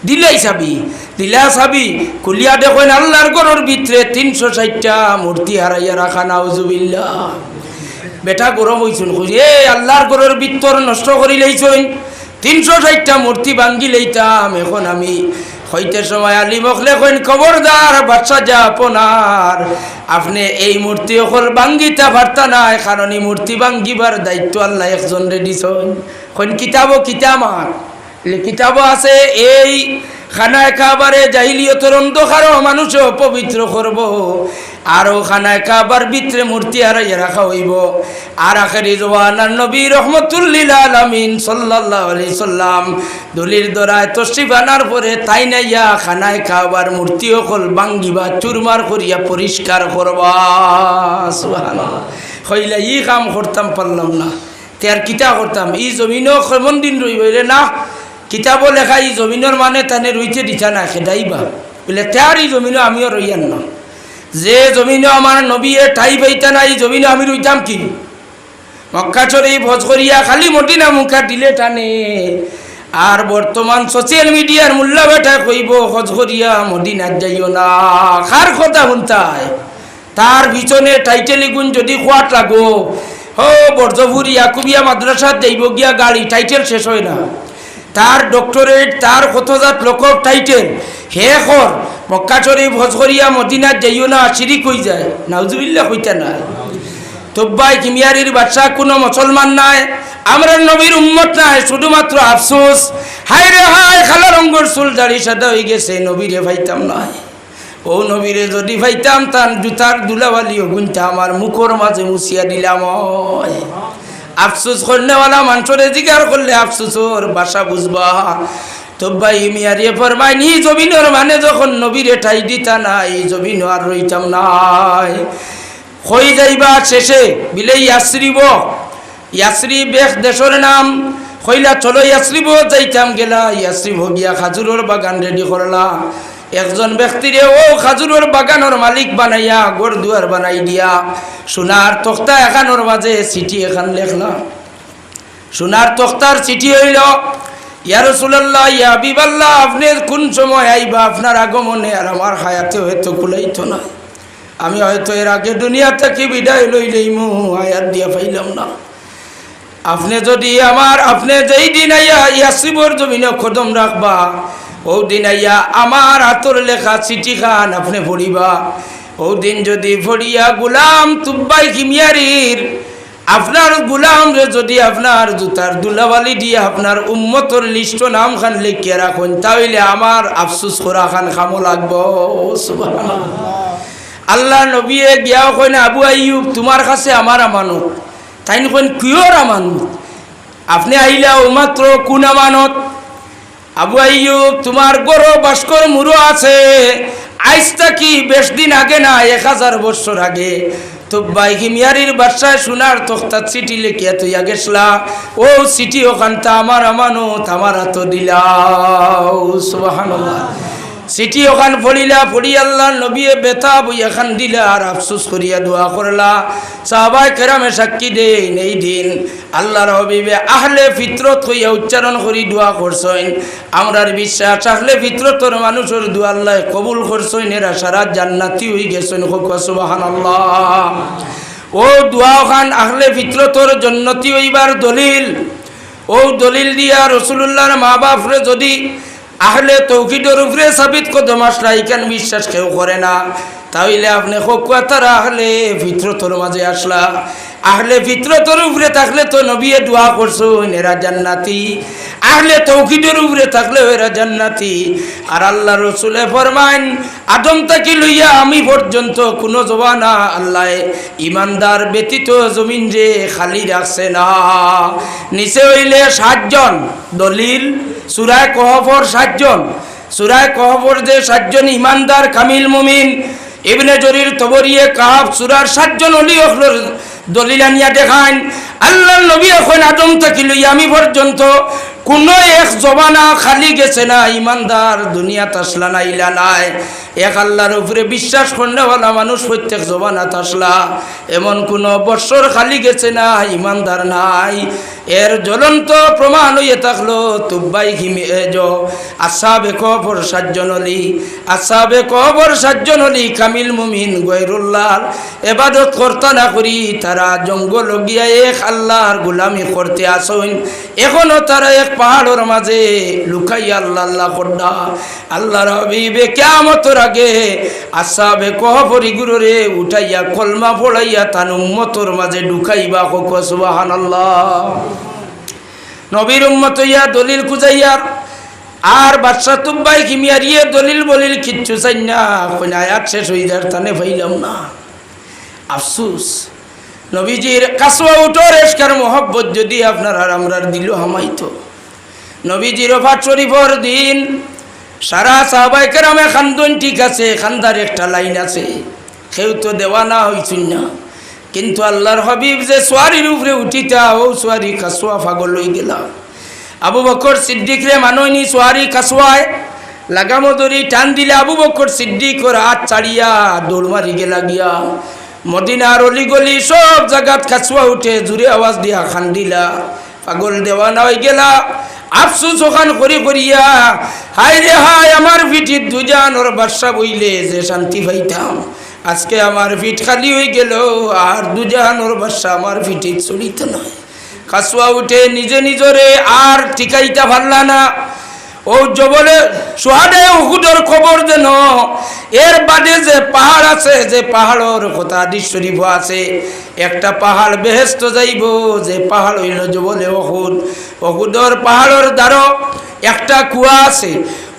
দিলাই চাবি দিলা চাবি খুলিয়া দেখেন আল্লাহর ঘরের ভিতরে 360টা মূর্তি হারাইয়া রাখা নাউজুবিল্লাহ বেটা গরম হইছুন খুঁজি আল্লাহর ঘরের ভিতর নষ্ট করি লইছুন 360টা মূর্তি ভাঙ্গি লইতাম এখন আমি হইতে সময় আলী মখলে কইন খবরদার বাচ্চা যা আপনার আপনি এই মূর্তি অকল ভাঙ্গিতা পারতা নাই কারণ এই মূর্তি ভাঙ্গিবার দায়িত্ব আল্লাহ একজন রেডিছন কইন কিতাবও কিতামার কিতাবও আছে এই খানায় কাবারে জাহিলিয়তের অন্ধকার মানুষও পবিত্র করব আরও খানায় কাবার ভিতরে মূর্তি হারাইয়া রাখা হইব আর আখেরি জওয়ানার নবী রহমতুল্লিল আলামিন সাল্লাল্লাহু আলাইহি সাল্লাম দলির দরায় তশরিফ আনার পরে তাই নাইয়া খানায় কাবার মূর্তি অকল ভাঙ্গিবা চুরমার করিয়া পরিষ্কার করবা সুবহানাল্লাহ কইলা ই কাম করতাম পারলাম না তার কিতা করতাম এই জমিনও কেমন দিন রইবে না কিতাবও লেখা এই জমিনের মানে তানে রইতে দিতা না খেদাইবা বলে তার এই জমিনও আমিও রইয়ান না যে জমিনও আমার নবীয়ে ঠাই পাইতা না এই জমিনও আমি রইতাম কি মক্কা চড়ে ভোজ করিয়া খালি মদিনা মুখা দিলে টানে আর বর্তমান সোশ্যাল মিডিয়ার মূল্য বেটা কইব হজ করিয়া মদিনাত যাইও না কার কথা শুনতায় তার পিছনে টাইটেল গুণ যদি খোয়াট লাগো হো বর্জপুর ইয়াকুবিয়া মাদ্রাসাত যাইব গিয়া গাড়ি টাইটেল শেষ হয় না তার ডক্টরেট তার কতজাত লোক টাইটেল হে কর মক্কা শরীফ হজ করিয়া মদিনাত যাইও না শিরিক হয়ে যায় নাউজুবিল্লাহ কইতা না তব্বাই কিমিয়ারির বাদশা কোনো মুসলমান নাই আমরা নবীর উম্মত নাই শুধুমাত্র আফসোস হায় রে হায় খালা রঙ্গর চুল দাড়ি সাদা হয়ে গেছে নবীরে ভাইতাম নাই ও নবীরে যদি ভাইতাম তার জুতার দুলাবালিও গুনটা আমার মুখর মাঝে মুছিয়া দিলাম আফসোস করনেওয়ালা মানুষরে জিজ্ঞার করলে আফসোসর বাসা বুঝবা তব্বাই মিয়ারিয়ে ফরমাই নি জমিনের মানে যখন নবীরে ঠাই দিতা নাই জমিন আর রইতাম নাই হয়ে যাইবা শেষে বিলে ইয়াসরিব এক দেশের নাম কইলা চলো ইয়াসরিব যাইতাম গেলা ইয়াসরিব গিয়া খাজুরের বাগান রেডি করলা একজন ব্যক্তিরে ও খাজুরের বাগানের মালিক বানাইয়া ঘর দুয়ার বানাই দিয়া সোনার তক্তা এখানোর মাঝে চিঠি এখান লেখলা সোনার তক্তার চিঠি হইল ইয়া রাসূলুল্লাহ ইয়া হাবিবাল্লাহ আপনি কোন সময় আইবা আপনার আগমনে আর আমার হায়াতে হয়তো কুলাইতো না আমি হয়তো এর আগে দুনিয়া থেকে বিদায় লইলেইমু হায়াত দিয়া পাইলাম না আপনি যদি আপনি যেই দিন আইয়া ইয়াসরিবর জমিনে কদম রাখবা ও দিন আইয়া আমার হাতর লেখা চিঠি খান আপনি পড়িবা ও দিন যদি পড়িয়া গুলাম তুব্বাই কিমিয়ারির আপনার গুলাম রে যদি আপনার জুতার দুলাবালি দিয়ে আপনার উম্মতর লিস্ট নাম খান লিখিয়ে রাখুন, তাহলে আমার আফসুস করা খান খামো লাগবো। সুবহানাল্লাহ। আল্লাহ নবী গিয়া কইন আবু আইয়ুব তোমার কাছে আমার আমানত। তাই কইন কিয়র আমানত? আপনি আইলা মাত্র কোন আমানত? আবু আইয়ুব তোমার গরো বাস্কর মুরো আছে, আইসটা কি বেশ দিন আগে না 1000 বছর আগে তো বাইকিমিয়ারির বাদশায় সোনার তখতা চিঠি লিখিয়া তুইয়া গেছলা, ও চিঠি ওখানটা আমার আমানত আমার হাত দিলাও। সুবহানাল্লাহ। চিঠি ওখান পড়িলা, পড়ি আল্লাহ নবী বেতা বইয়া খান দিলা আর আফসোস করিয়া দোয়া করলা। সাহাবায়ে কেরামে সাক্ষী দেন এই দিন আল্লাহর হাবিবে আহলে ফিতরত হইয়া উচ্চারণ করি দোয়া করছেন। আমরার বিশ্বাস আহলে ফিতরতর মানুষের দোয়া আল্লাহ কবুল করছেন, এরা সারা জান্নাতি হয়ে গেছেন। সুবহানাল্লাহ। ও দোয়া খান আহলে ফিতরতর জন্নতি হইবার দলিল। ও দলিল দিয়া রাসূলুল্লাহর মা বাপরে যদি আহলে তৌহিদের উপরে সাবিত কদম আসলা ইকান বিশ্বাস কেউ করে না, তাহলে আপনি তারা আহলে ফিতরতর মাঝে আসলা। আহলে ফিতরতর উপরে থাকলে তো নবী দোয়া করছেন এরা জান্নাতি, আহলে তৌহিদের উপরে থাকলে এরা জান্নাতি। আর আল্লাহ রসুলে ফরমান আদম থেকে লইয়া আমি পর্যন্ত কোনো জবানা আল্লাহ ইমানদার ব্যতীত জমিন যে খালি রাখছে না। নিচে হইলে 7 জন দলিল, সূরা কহফর 7 জন, সূরা কহফর যে 7 জন ইমানদার কামিল মুমিন। ইবনে জরির তবরিয়ে কাহাফ সূরার 7 জন ওলি হলোর দলিল আনিয়া দেখান। আল্লাহর নবী এখন আদম থেকে লইয়া আমি পর্যন্ত কোনো এক জবানা খালি গেছে না, ইমানদার দুনিয়াত আসলা না ইলা নাই। এক আল্লাহর উপরে বিশ্বাস করনেওয়ালা মানুষ প্রত্যেক জবানাত আসলা, এমন কোনো বৎসর খালি গেছে না ইমানদার নাই। এর জ্বলন্ত প্রমাণ হইয়ে থাকলো তুব্বাই ঘিমে আসাবে কবর 7 জন অলি, আসাবে কবর 7 জন অলি কামিল মুমিন গৈরুল্লাহর ইবাদত করতে না করি তারা জঙ্গল গিয়া এক আল্লাহর গোলামি করতে আসেন। এখনো তারা এক পাহাড়ের মাঝে লুকাইয়া আল্লাহ আল্লাহ করদা। আল্লাহর হাবিবে কিয়ামতের আগে আসাবে কবরি গুরুরে উঠাইয়া কলমা পড়াইয়া তান উম্মতের মাঝে ঢুকাইবা। হোক সুবহানাল্লাহ। নবীর উম্মত হইয়া দলিল খুঁজাইয়া আর বাদশা তুব্বাই কিমিয়ারিয়ে দলিল বলিল কিচ্ছু চাই না, কোন আয়াত শেষ হয়ে যার তানে পাইলাম না। আফসুস নবীজির কাসওয়া উঠোর এশকার মোহব্বত যদি আপনার আর আমরার দিল হামাইতো। নবীজির ওফাত শরীফর দিন সারা সাহাবায়ে কেরামে খান্দন, ঠিক আছে খান্দার একটা লাইন আছে, কেউ তো দেওয়ানা হইছুন না, কিন্তু আল্লাহর হাবিব যে সোয়ারির উপরে উঠিতা ও সোয়ারি কাসওয়া পাগল হয়ে গেলা। আবু বকর সিদ্দিক রে মানয়নি সোয়ারি কাসওয়ায় লাগামো দড়ি টান দিলে আবু বকর সিদ্দিকর হাত ছাড়িয়া দৌড় মারি গেলা গিয়া। মদিনার অলি গলি সব জায়গাত কাসওয়া উঠে জুড়ে আওয়াজ দিয়া খান্দিলা, পাগল দেওয়ানা হয়ে গেলা। আফসুস ওখান করিয়া হায় রে হায় আমার পিঠিত দুজানোর বাদশা বইলে যে শান্তি পাইতাম, আজকে আমার পিঠ খালি হয়ে গেল আর দুজানোর বাদশা আমার পিঠিত চলিত নয়। কাসওয়া উঠে নিজে নিজরে আর টিকাইতা পারলা না। ও জবলে সোহাদে উহুদের খবর যেন এর বাদে যে পাহাড় আছে, যে পাহাড়ের কথা হাদিস শরীফ আছে, একটা পাহাড় বেহেশত যাইব, যে পাহাড় হইল জবলে উহুদ। উহুদের পাহাড়ের দ্বারা একটা কুয়া আছে,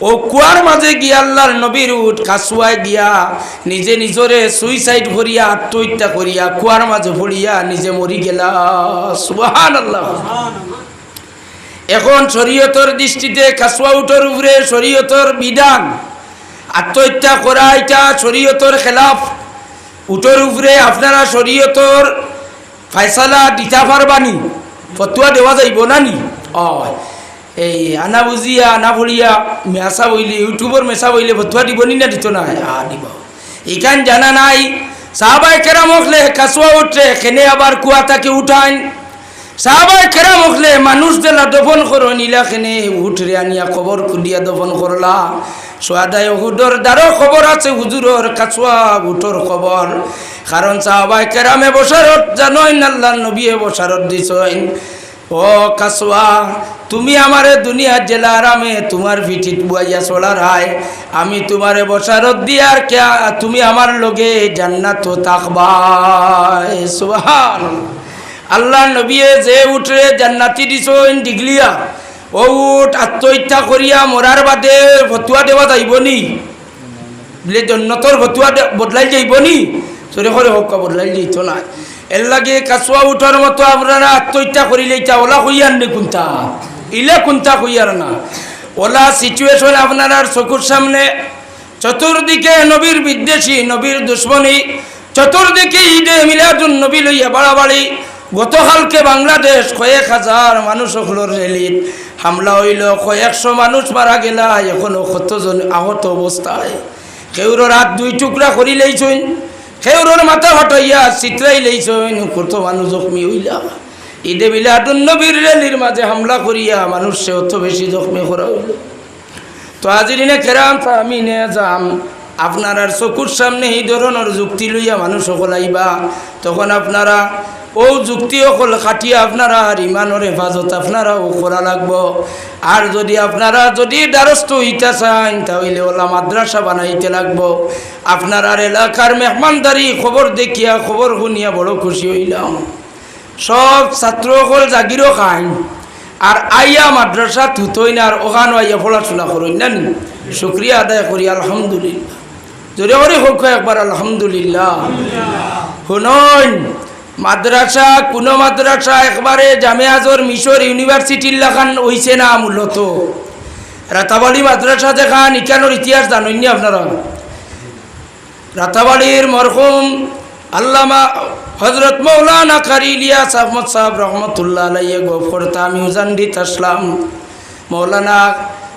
ও কুয়ার মাঝে গিয়া আল্লাহর নবীর উঠ কাসওয়ায় গিয়া নিজে নিজরে সুইসাইড করিয়া আত্মহত্যা করিয়া কুয়ার মাঝে পড়িয়া নিজে মরি গেলা। সুবহানাল্লাহ। এখন শরীয়তর দৃষ্টিতে কাসওয়া উঠোর উপরে শরীয়তর বিধান, আত্মহত্যা করা এটা শরীয়তর খেলাফ। উঠোর উপরে আপনারা শরীয়তর ফয়সালা দিতে পারবানি, ফতুয়া দেওয়া যাইব না নি? এই আনা বুঝিয়া আনা ভরিয়া মেসা বইলে ইউটিউবর মেসা বইলে ফতুয়া দিবনি না দিত না? দিব। এখান জানা নাই সাহাবায়ে কেরাম হলে কাসওয়া উঠে এখানে আবার কুয়া তাকে উঠান। সাহাবায়ে কেরাম হলে মানুষ দেলা দফন করো নীলাখানে উঠরে আনিয়া খবর খুদিয়া দফন করলা। সোহাদায় উহুদর দ্বারও খবর আছে, হুজুরর কাসওয়া উঠোর খবর। কারণ সাহাবায়ে কেরামে বশারত জানোই আল্লাহর নবী বশারত দিছেন, ও কাসওয়া তুমি আমারে দুনিয়ার জেলা আরামে তোমার পিঠিত বুয়াইয়া চলার হায়, আমি তোমারে বশারত দিয়ার কে তুমি আমার লগে জান্নাত থাকবা। সুবহানাল্লাহ। আল্লাহ নবীয়ে যে উঠে জান্নাতি দিছইন ডিগলিয়া ও উঠ আত্মহত্যা করিয়া মরার বাদে ফতুয়া দেওয়া যাইবনি বলে জন্নতর ফতুয়া বদলাই যাইবনি সরে করে হোক বদলাই যাইত না এর লাগে কাছুয়া উঠার মতো আপনারা আত্মহত্যা করিলে ওলা হইয়ার নি কোনটা ইলে কোনটা হইয়ার না ওলা সিচুয়েশন আপনার চকুর সামনে চতুর্দিকে নবীর বিদ্বেষী নবীর দুশ্মনী চতুর্দিকে ঈদে মিলাদুন নবী লইয়া বাড়াবাড়ি গতকালকে বাংলাদেশ কয়েক হাজার মানুষ হলোর রেলিত হামলা হইল কয়েকশো মানুষ মারা গেলা এখনো কতজন আহত অবস্থায় কেউর রাত দুই টুকরা করি লইছইন কেউর মাথা হটাইয়া চিত্রাই লইছইন কত মানুষ জখমি হইলা ঈদে মিলাদুন নবীর রেলির মাঝে হামলা করিয়া মানুষ সে অত বেশি জখমি করা হইল তো আজিরিনে কেরাম আমি নে যাম আপনার আর চকুর সামনে এই ধরনের যুক্তি লইয়া মানুষ সকল আইবা তখন আপনারা ও যুক্তি সকল খাটিয়া আপনারা আর ইমানের হেফাজত আপনারাও করা লাগবো আর যদি আপনারা যদি দ্বারস্থ হইতে চান তাহলে ওলা মাদ্রাসা বানাইতে লাগবো আপনার আর এলাকার মেহমানদারি খবর দেখিয়া খবর শুনিয়া বড় খুশি হইলাম সব ছাত্র সকল জাগিরও খাইন আর আইয়া মাদ্রাসা থুতই না আর ওখানো আইয়া পড়াশোনা করই না শুক্রিয়া আদায় করি আলহামদুলিল্লাহ জোরে করে হোক একবার আলহামদুলিল্লাহ শুনন মাদ্রাসা কোনো মাদ্রাসা একবারে জামিয়াজর মিশর ইউনিভার্সিটির লাখান হইছে না মূলত রাতাবাড়ি মাদ্রাসা দেখান ইকানোর ইতিহাস জানেননি আপনারা রাতাবাড়ির মরহুম আল্লামা হজরত মৌলানা কারি ইলিয়াস আহমদ সাহেব রহমতুল্লাহ আলাইহি গফরতা মিউজান্ডিত আসলাম মৌলানা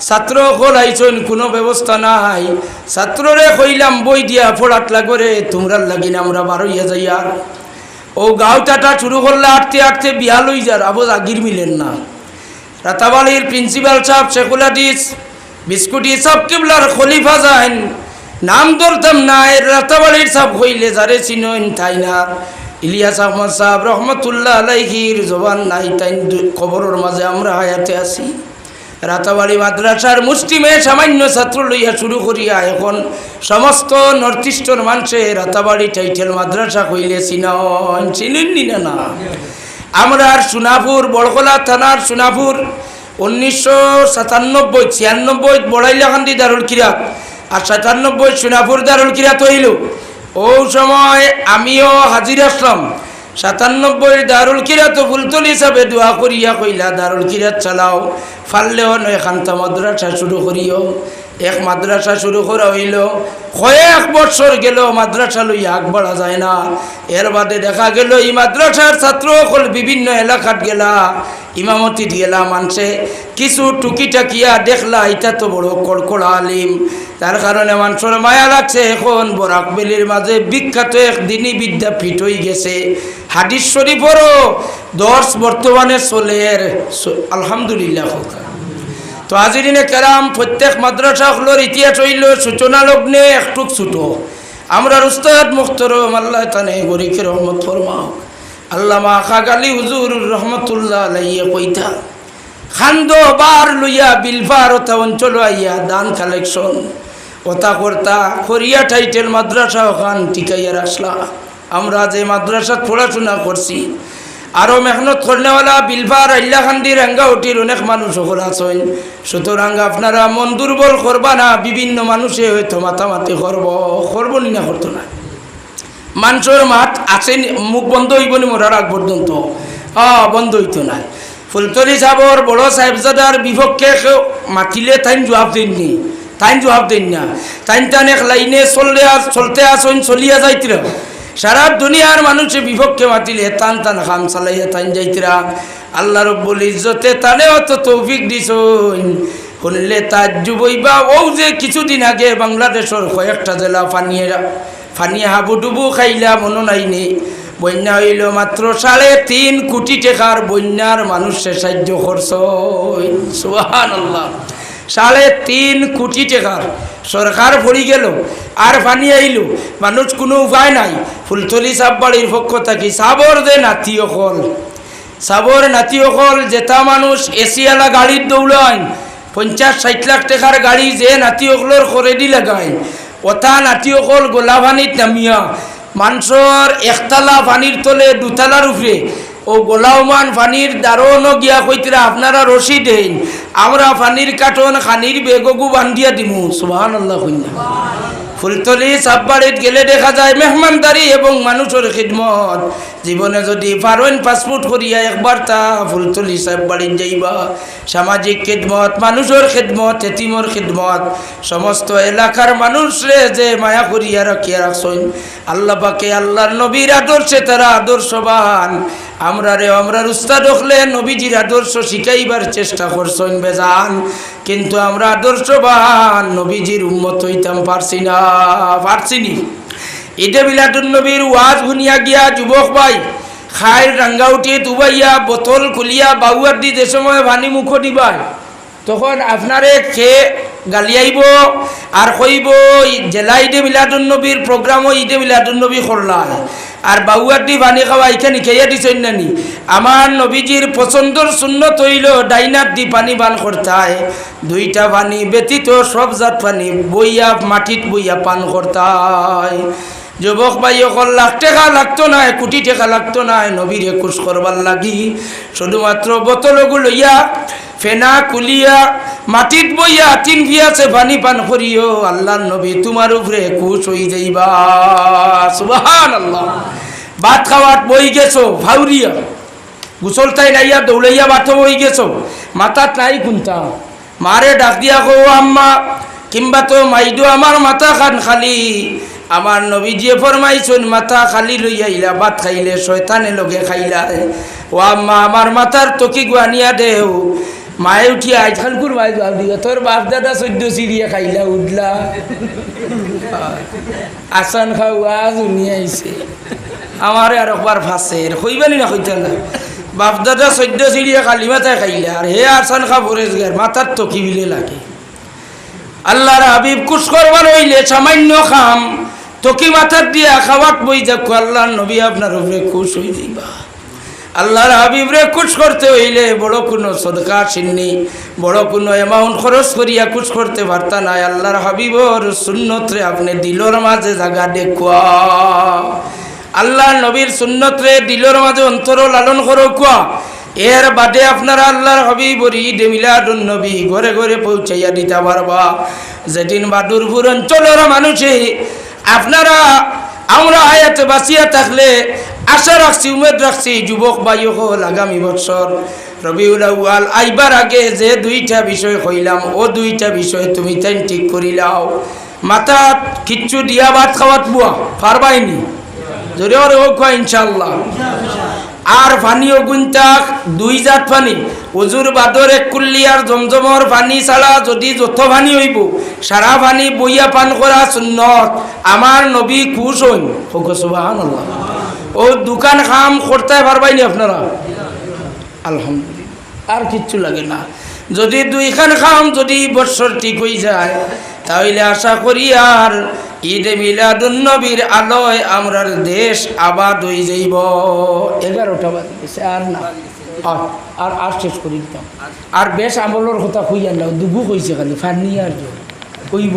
ছাত্র হল আইসন কোনো ব্যবস্থা নাই ছাত্ররে কইলাম বই দিয়া পড়াত লাগরে তোমরা লাগিন আমরা বারোইয়া যাই আর ও গাঁওটাটা শুরু করলে আটতে আটতে বিয়া লই যার আবু আগির মিলেন না রাতাবাড়ির প্রিন্সিপাল সাহেব শেখুল হাদিস বিস্কুটি সব কিবলার খলিফা যাইন নাম ধরতাম না এর রাতাবাড়ির সাহেব হইলে যারে চিনইন তাই না ইলিয়াস আহমদ সাহেব রহমতুল্লাহ আলাইহির জবান নাই তাই খবরের মাঝে আমরা হায়াতে আছি রাতাবাড়ি মাদ্রাসার মুসলিমে সামান্য ছাত্র লইয়া শুরু করিয়া এখন সমস্ত নর্থ ইস্টর মানুষে রাতাবাড়ি টাইটেল মাদ্রাসা কইলে চিনেননি না আমরা আর সোনাপুর বড়কলা থানার সোনাপুর 1997-96 বড়াইলাকান্দি দারুল কিরাত আর 97 সোনাপুর দারুল কিরাত হইল ও সময় আমিও হাজির আসলাম 97 দারুল কিরাত ফুলতলি হিসাবে দোয়া করিয়া কইলা দারুল কিরাত চালাও ফাললেও নয় খান্তা মাদ্রাসা শুরু করিও এক মাদ্রাসা শুরু করা হইল কয়েক বছর গেল মাদ্রাসা লইয়া আগ বাড়া যায় না এর বাদে দেখা গেল এই মাদ্রাসার ছাত্র সকল বিভিন্ন এলাকাত গেলা ইমামতি গেলা মানুষে কিছু টুকিটাকিয়া দেখলা এটা তো বড় কড়কড়া আলিম তার কারণে মানুষের মায়া লাগছে এখন বরাকবেলির মাঝে বিখ্যাত এক দিনী বিদ্যাপীঠ হয়ে গেছে হাদিস শরীফেরও দর্শ বর্তমানে চলের আলহামদুলিল্লাহ তো আজিরিনে কেরাম প্রত্যেক মাদ্রাসাগুলোর ইতিহাস হইল সূচনা লগ্নে একটুক ছোটো আমরা উস্তাদ মুখতরম আল্লাহ তানে গরিকের রহমত ফরমাও আল্লামা খাগালি হুজুর রহমতুল্লাহ আলাইহি কইতা খান্দ বার লইয়া বিলফার ওতা অঞ্চল আইয়া দান কালেকশন ওতা কর্তা করিয়া টাইটেল মাদ্রাসা ওখান টিকাইয়া রাখলা আমরা যে মাদ্রাসা পড়াশোনা করছি আরও মেহনত করলেওয়ালা বিলফার আল্লাহান্দির রাঙ্গাউটির অনেক মানুষ সকল আছেন সুতরাং আপনারা মন দুর্বল করবা না বিভিন্ন মানুষে হয়তো মাতামাতি করবো নি না করতো না মানুষের মাত আছে মুখ বন্ধ হইব নি মরার আগ পর্যন্ত বন্ধ হইতো না ফুলতলি সাহর বড় সাহেবজাদার বিপক্ষে মাতিলে তাই জবাব দেননি তাই জবাব দেন না তাই তান এক লাইনে চলতে আসেন চলিয়া যাইতিরা সারা দুনিয়ার মানুষের বিপক্ষে মাতিলে টান টান খাম চালাইয়া টান যাইতিরা আল্লাহ রব্বুল ইজ্জতে তানে অত তৌফিক দিছইন শুনলে তাজ্জুব হইবা ও যে কিছুদিন আগে বাংলাদেশের কয়েকটা জেলা ফানিয়ে হাবুডুবু খাইলা মনে নাইনি বন্যা হইল মাত্র 3.5 কোটি টাকার বন্যার মানুষের সাহায্য করছ সুবহানাল্লাহ 3.5 কোটি টাকার সরকার পড়ি গেল আর পানি আইল মানুষ কোনো উপায় নাই ফুলতলি সাববাড়ির পক্ষ থাকি সাবর যে নাতি অকল যেটা মানুষ এসিয়ালা গাড়ির দৌড়ায় 50-60 লাখ টাকার গাড়ি যে নাতি অকলর খরেডি লাগায় ওটা নাতি অকল গোলা পানিত নামিয়া মানুষের একতলা পানির তলে দুতলার উপরে ও গোলাওমান পানির দারুণও গিয়া কইতরা আপনারা রশি দেন, আমরা পানির কার্টন খানির বেগগু বান্ধিয়া দিমু। সুবহানাল্লাহ। ফুলতলি সাববাড়িত গেলে দেখা যায় মেহমানদারি এবং মানুষের খিদমত। জীবনে যদি পারেন পাসপোর্ট করিয়া একবার তা ফুলতলি সাববাড়িত যাইবা। সামাজিক খিদমত, মানুষের খিদমত, এতিমর খিদমত, সমস্ত এলাকার মানুষরে যে মায়া করিয়া রাখিয়া রাখছেন আল্লাহ পাকে আল্লাহর নবীর আদর্শে তারা আদর্শবান। আমরার উস্তাদ হলে নবীজির আদর্শ শিখাইবার চেষ্টা করছেন বেজান, কিন্তু আমরা আদর্শবান নবীজির উম্মত হইতাম পারছিনি। ঈদে মিলাদুন নবীর ওয়াজ শুনিয়া গিয়া যুবক ভাই খাইর রাঙ্গা উঠিয়ে দুবাইয়া বোতল খুলিয়া বাউয়ার দি যে সময় ভানি মুখ দিবাই, তখন আপনারে খেয়ে গালিয়াইব আর কইব জেলা ঈদে মিলাদুন নবীর প্রোগ্রামও ঈদে মিলাদুন নবী করলায় আর বাউয়ার দি পানি খাওয়া এখানে খেয়ে দিছেন নানি। আমার নবীজির পছন্দর সুন্নত হইল ডাইনার দি পানি পান করতায়, দুইটা পানি ব্যতীত সব জাত পানি বইয়া মাটিত বইয়া পান করতায়। যুবক ভাই অকল লাখ টাকা লাগতো না, কোটি টাকা লাগতো না নবীর একুশ করবার লাগি, শুধুমাত্র বোতলগুলো লইয়া ফেনা কুলিয়া মাটিত বইয়া তিন ভিয়াছে পানি পান করিও আল্লাহর নবী তোমার উপরে খুশ হই যাইবা। সুবহানাল্লাহ। ভাত খাওয়াত বই গেছো ভাউরিয়া, গুসলতাই নাইয়া দৌড়াইয়া বাথ বই গেছো, মাথাত নাই কুন্তা, মারে ডাক দিয়া কো আম্মা কিংবা তো মাইদো আমার মাথা খান খালি। আমার নবীজিয়ে ফরমাইছেন মাথা খালি লইয়া ইলা ভাত খাইলে শয়তানে লগে খাইলা। ও আম্মা আমার মাথার তকি গুয়ানিয়া দেও। মায়ে উঠিয়া আইখান কুর মাই জবাব দিও তোর বাপ দাদা 14 সিরিয়া খাইলা উঠলা আসান খাওয়া শুনিয়ে আইছে আমারে আর একবার ফাঁসের হইবানি না হইতে না। বাপ দাদা 14 সিরিয়া খালি মাথায় খাইলা আর হে আসান খা ফরেজ গের মাথার তকি বিলে লাগে। আল্লাহর হাবিব কুশ করবার হইলে সামান্য খাম তকি মাথার দিয়া খাওয়াত বই যাক আল্লাহর নবী আপনার উপরে খুশ হই যাইবা। আল্লাহর হাবিবরে খুশ করতে হইলে বড় কোনো সদকা চিন্নি বড় কোনো অ্যামাউন্ট খরচ করিয়া খুশ করতে পারতা নাই। আল্লাহর হাবিবর সুন্নতরে আপনি দিলর মাঝে জায়গা দেখুয়া, আল্লাহর নবীর সুন্নতরে দিলর মাঝে অন্তর লালন করো কুয়া। এর বাদে আপনারা আল্লাহর হাবিবর ঈদে মিলাদুন নবী ঘরে ঘরে পৌঁছাইয়া দিতে পারবা। যেদিন বাদুরপুর অঞ্চলের মানুষে আপনারা আমরা আয়াতে বাঁচিয়া থাকলে আশা রাখছি উমেদ রাখছি যুবক ভাই হল আগামী বছর রবিউল আউয়াল আইবার আগে যে দুইটা বিষয় কইলাম ও দুইটা বিষয় তুমি তাই ঠিক করিলাও। মাথা কিচ্ছু দিয়া ভাত খাওয়াত বুয়া পারবাইনি যদি ওর হোক ইনশাল্লাহ। আর পানিও গুনতাক দুই জাত পানি উজুর বাদর এক কুল্লিয়ার জমজমর পানি ছাড়া যদি যত পানি হইব সারা পানি বইয়া পান করা সুন্নত। আমার নবী খুশ হইন হোক সুবহানাল্লাহ। ও দোকান খাম করতে পারবাইনি আপনারা আলহামদুলিল্লাহ, আর কিচ্ছু লাগে না। যদি দুইখান খাম যদি বছর ঠিক হয়ে যায় তাহলে আশা করি আর ঈদে মিলাদুন নবীর আলোয় আমরার দেশ আবাদ হয়ে যাইব। 11টা বাজে গেছে আর না আর শেষ করে দিতাম। আর বেশ আমলের কথা কইয়া না দুগু কইছে খালি ফানি আর কইব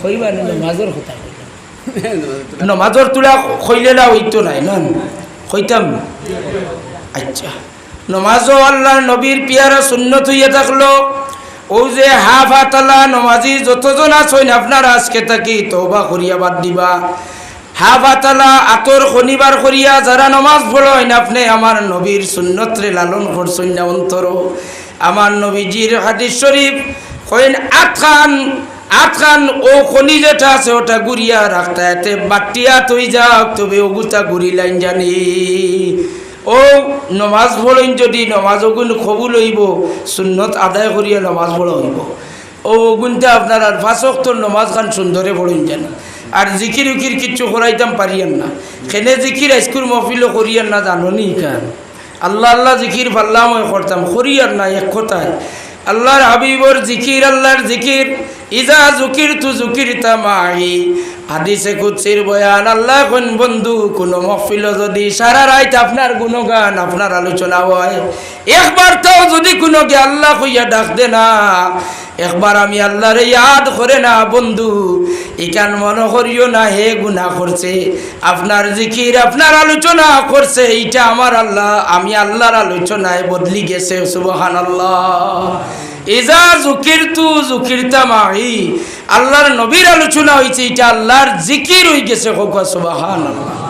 কইবা না মাজর কথা নমাজর তুলা কইলে না হইতো নাই না কইতাম। আচ্ছা নমাজও আল্লাহর নবীর পিয়ারা সুন্নত হইয়া থাকলো। ও যে হাফাতালা নমাজি যতজন আছেন আপনারা আজকে থাকি তওবা করিয়া বাদ দিবা। হাফাতালা আতর শনিবার করিয়া যারা নমাজ পড়েন আপনি আমার নবীর সুন্নতরে লালন করছেন না অন্তর। আমার নবীজির হাদিস শরীফ কইন আটখান ও খনি যেটা আছে ওটা গুড়িয়া রাখতে এতে বাটিয়া তৈ যাক তবে ওগুতা গুড়ি লাইন জানি। ও নমাজ পড়েন যদি নমাজ ওগুন কবুল হইব সুন্নত আদায় করিয়া নমাজ পড়া হইব। ও ওগুনটা আপনার আর 5 ওয়াক্তের নমাজ খান সুন্দরে পড়েন জানি। আর জিকির উকির কিচ্ছু করাইতাম পারিয়ান না। খেলে জিকির আইস্কুল মহফিলও করিয়ান না জানি কান আল্লাহ আল্লাহ জিকির পাল্লাম করতাম করিয়ার না এক কথায়। আল্লাহর হাবিবর জিকির আল্লাহর জিকির ইজা জুকির তু জুকির তামাহি হাদিসে কুদসির বয়ান আল্লাহ কোন বন্ধু কোন মাহফিল যদি সারা রাত আপনার গুণগান আপনার আলোচনা হয় একবার তো যদি কোনো গে আল্লাহ কইয়া ডাক দে না একবার আমি আল্লাহরে ইয়াদ করে না বন্ধু ইকান মনে করিও না হে গুনাহ করছে আপনার জিকির আপনার আলোচনা করছে এইটা আমার আল্লাহ আমি আল্লাহর আলোচনায় বদলি গেছে সুবহানাল্লাহ ইজা যুকিরতু যুকিরতা মাই আল্লাহর নবীর আলোচনা হইছে এটা আল্লাহর জিকির হই গেছে সুবহানাল্লাহ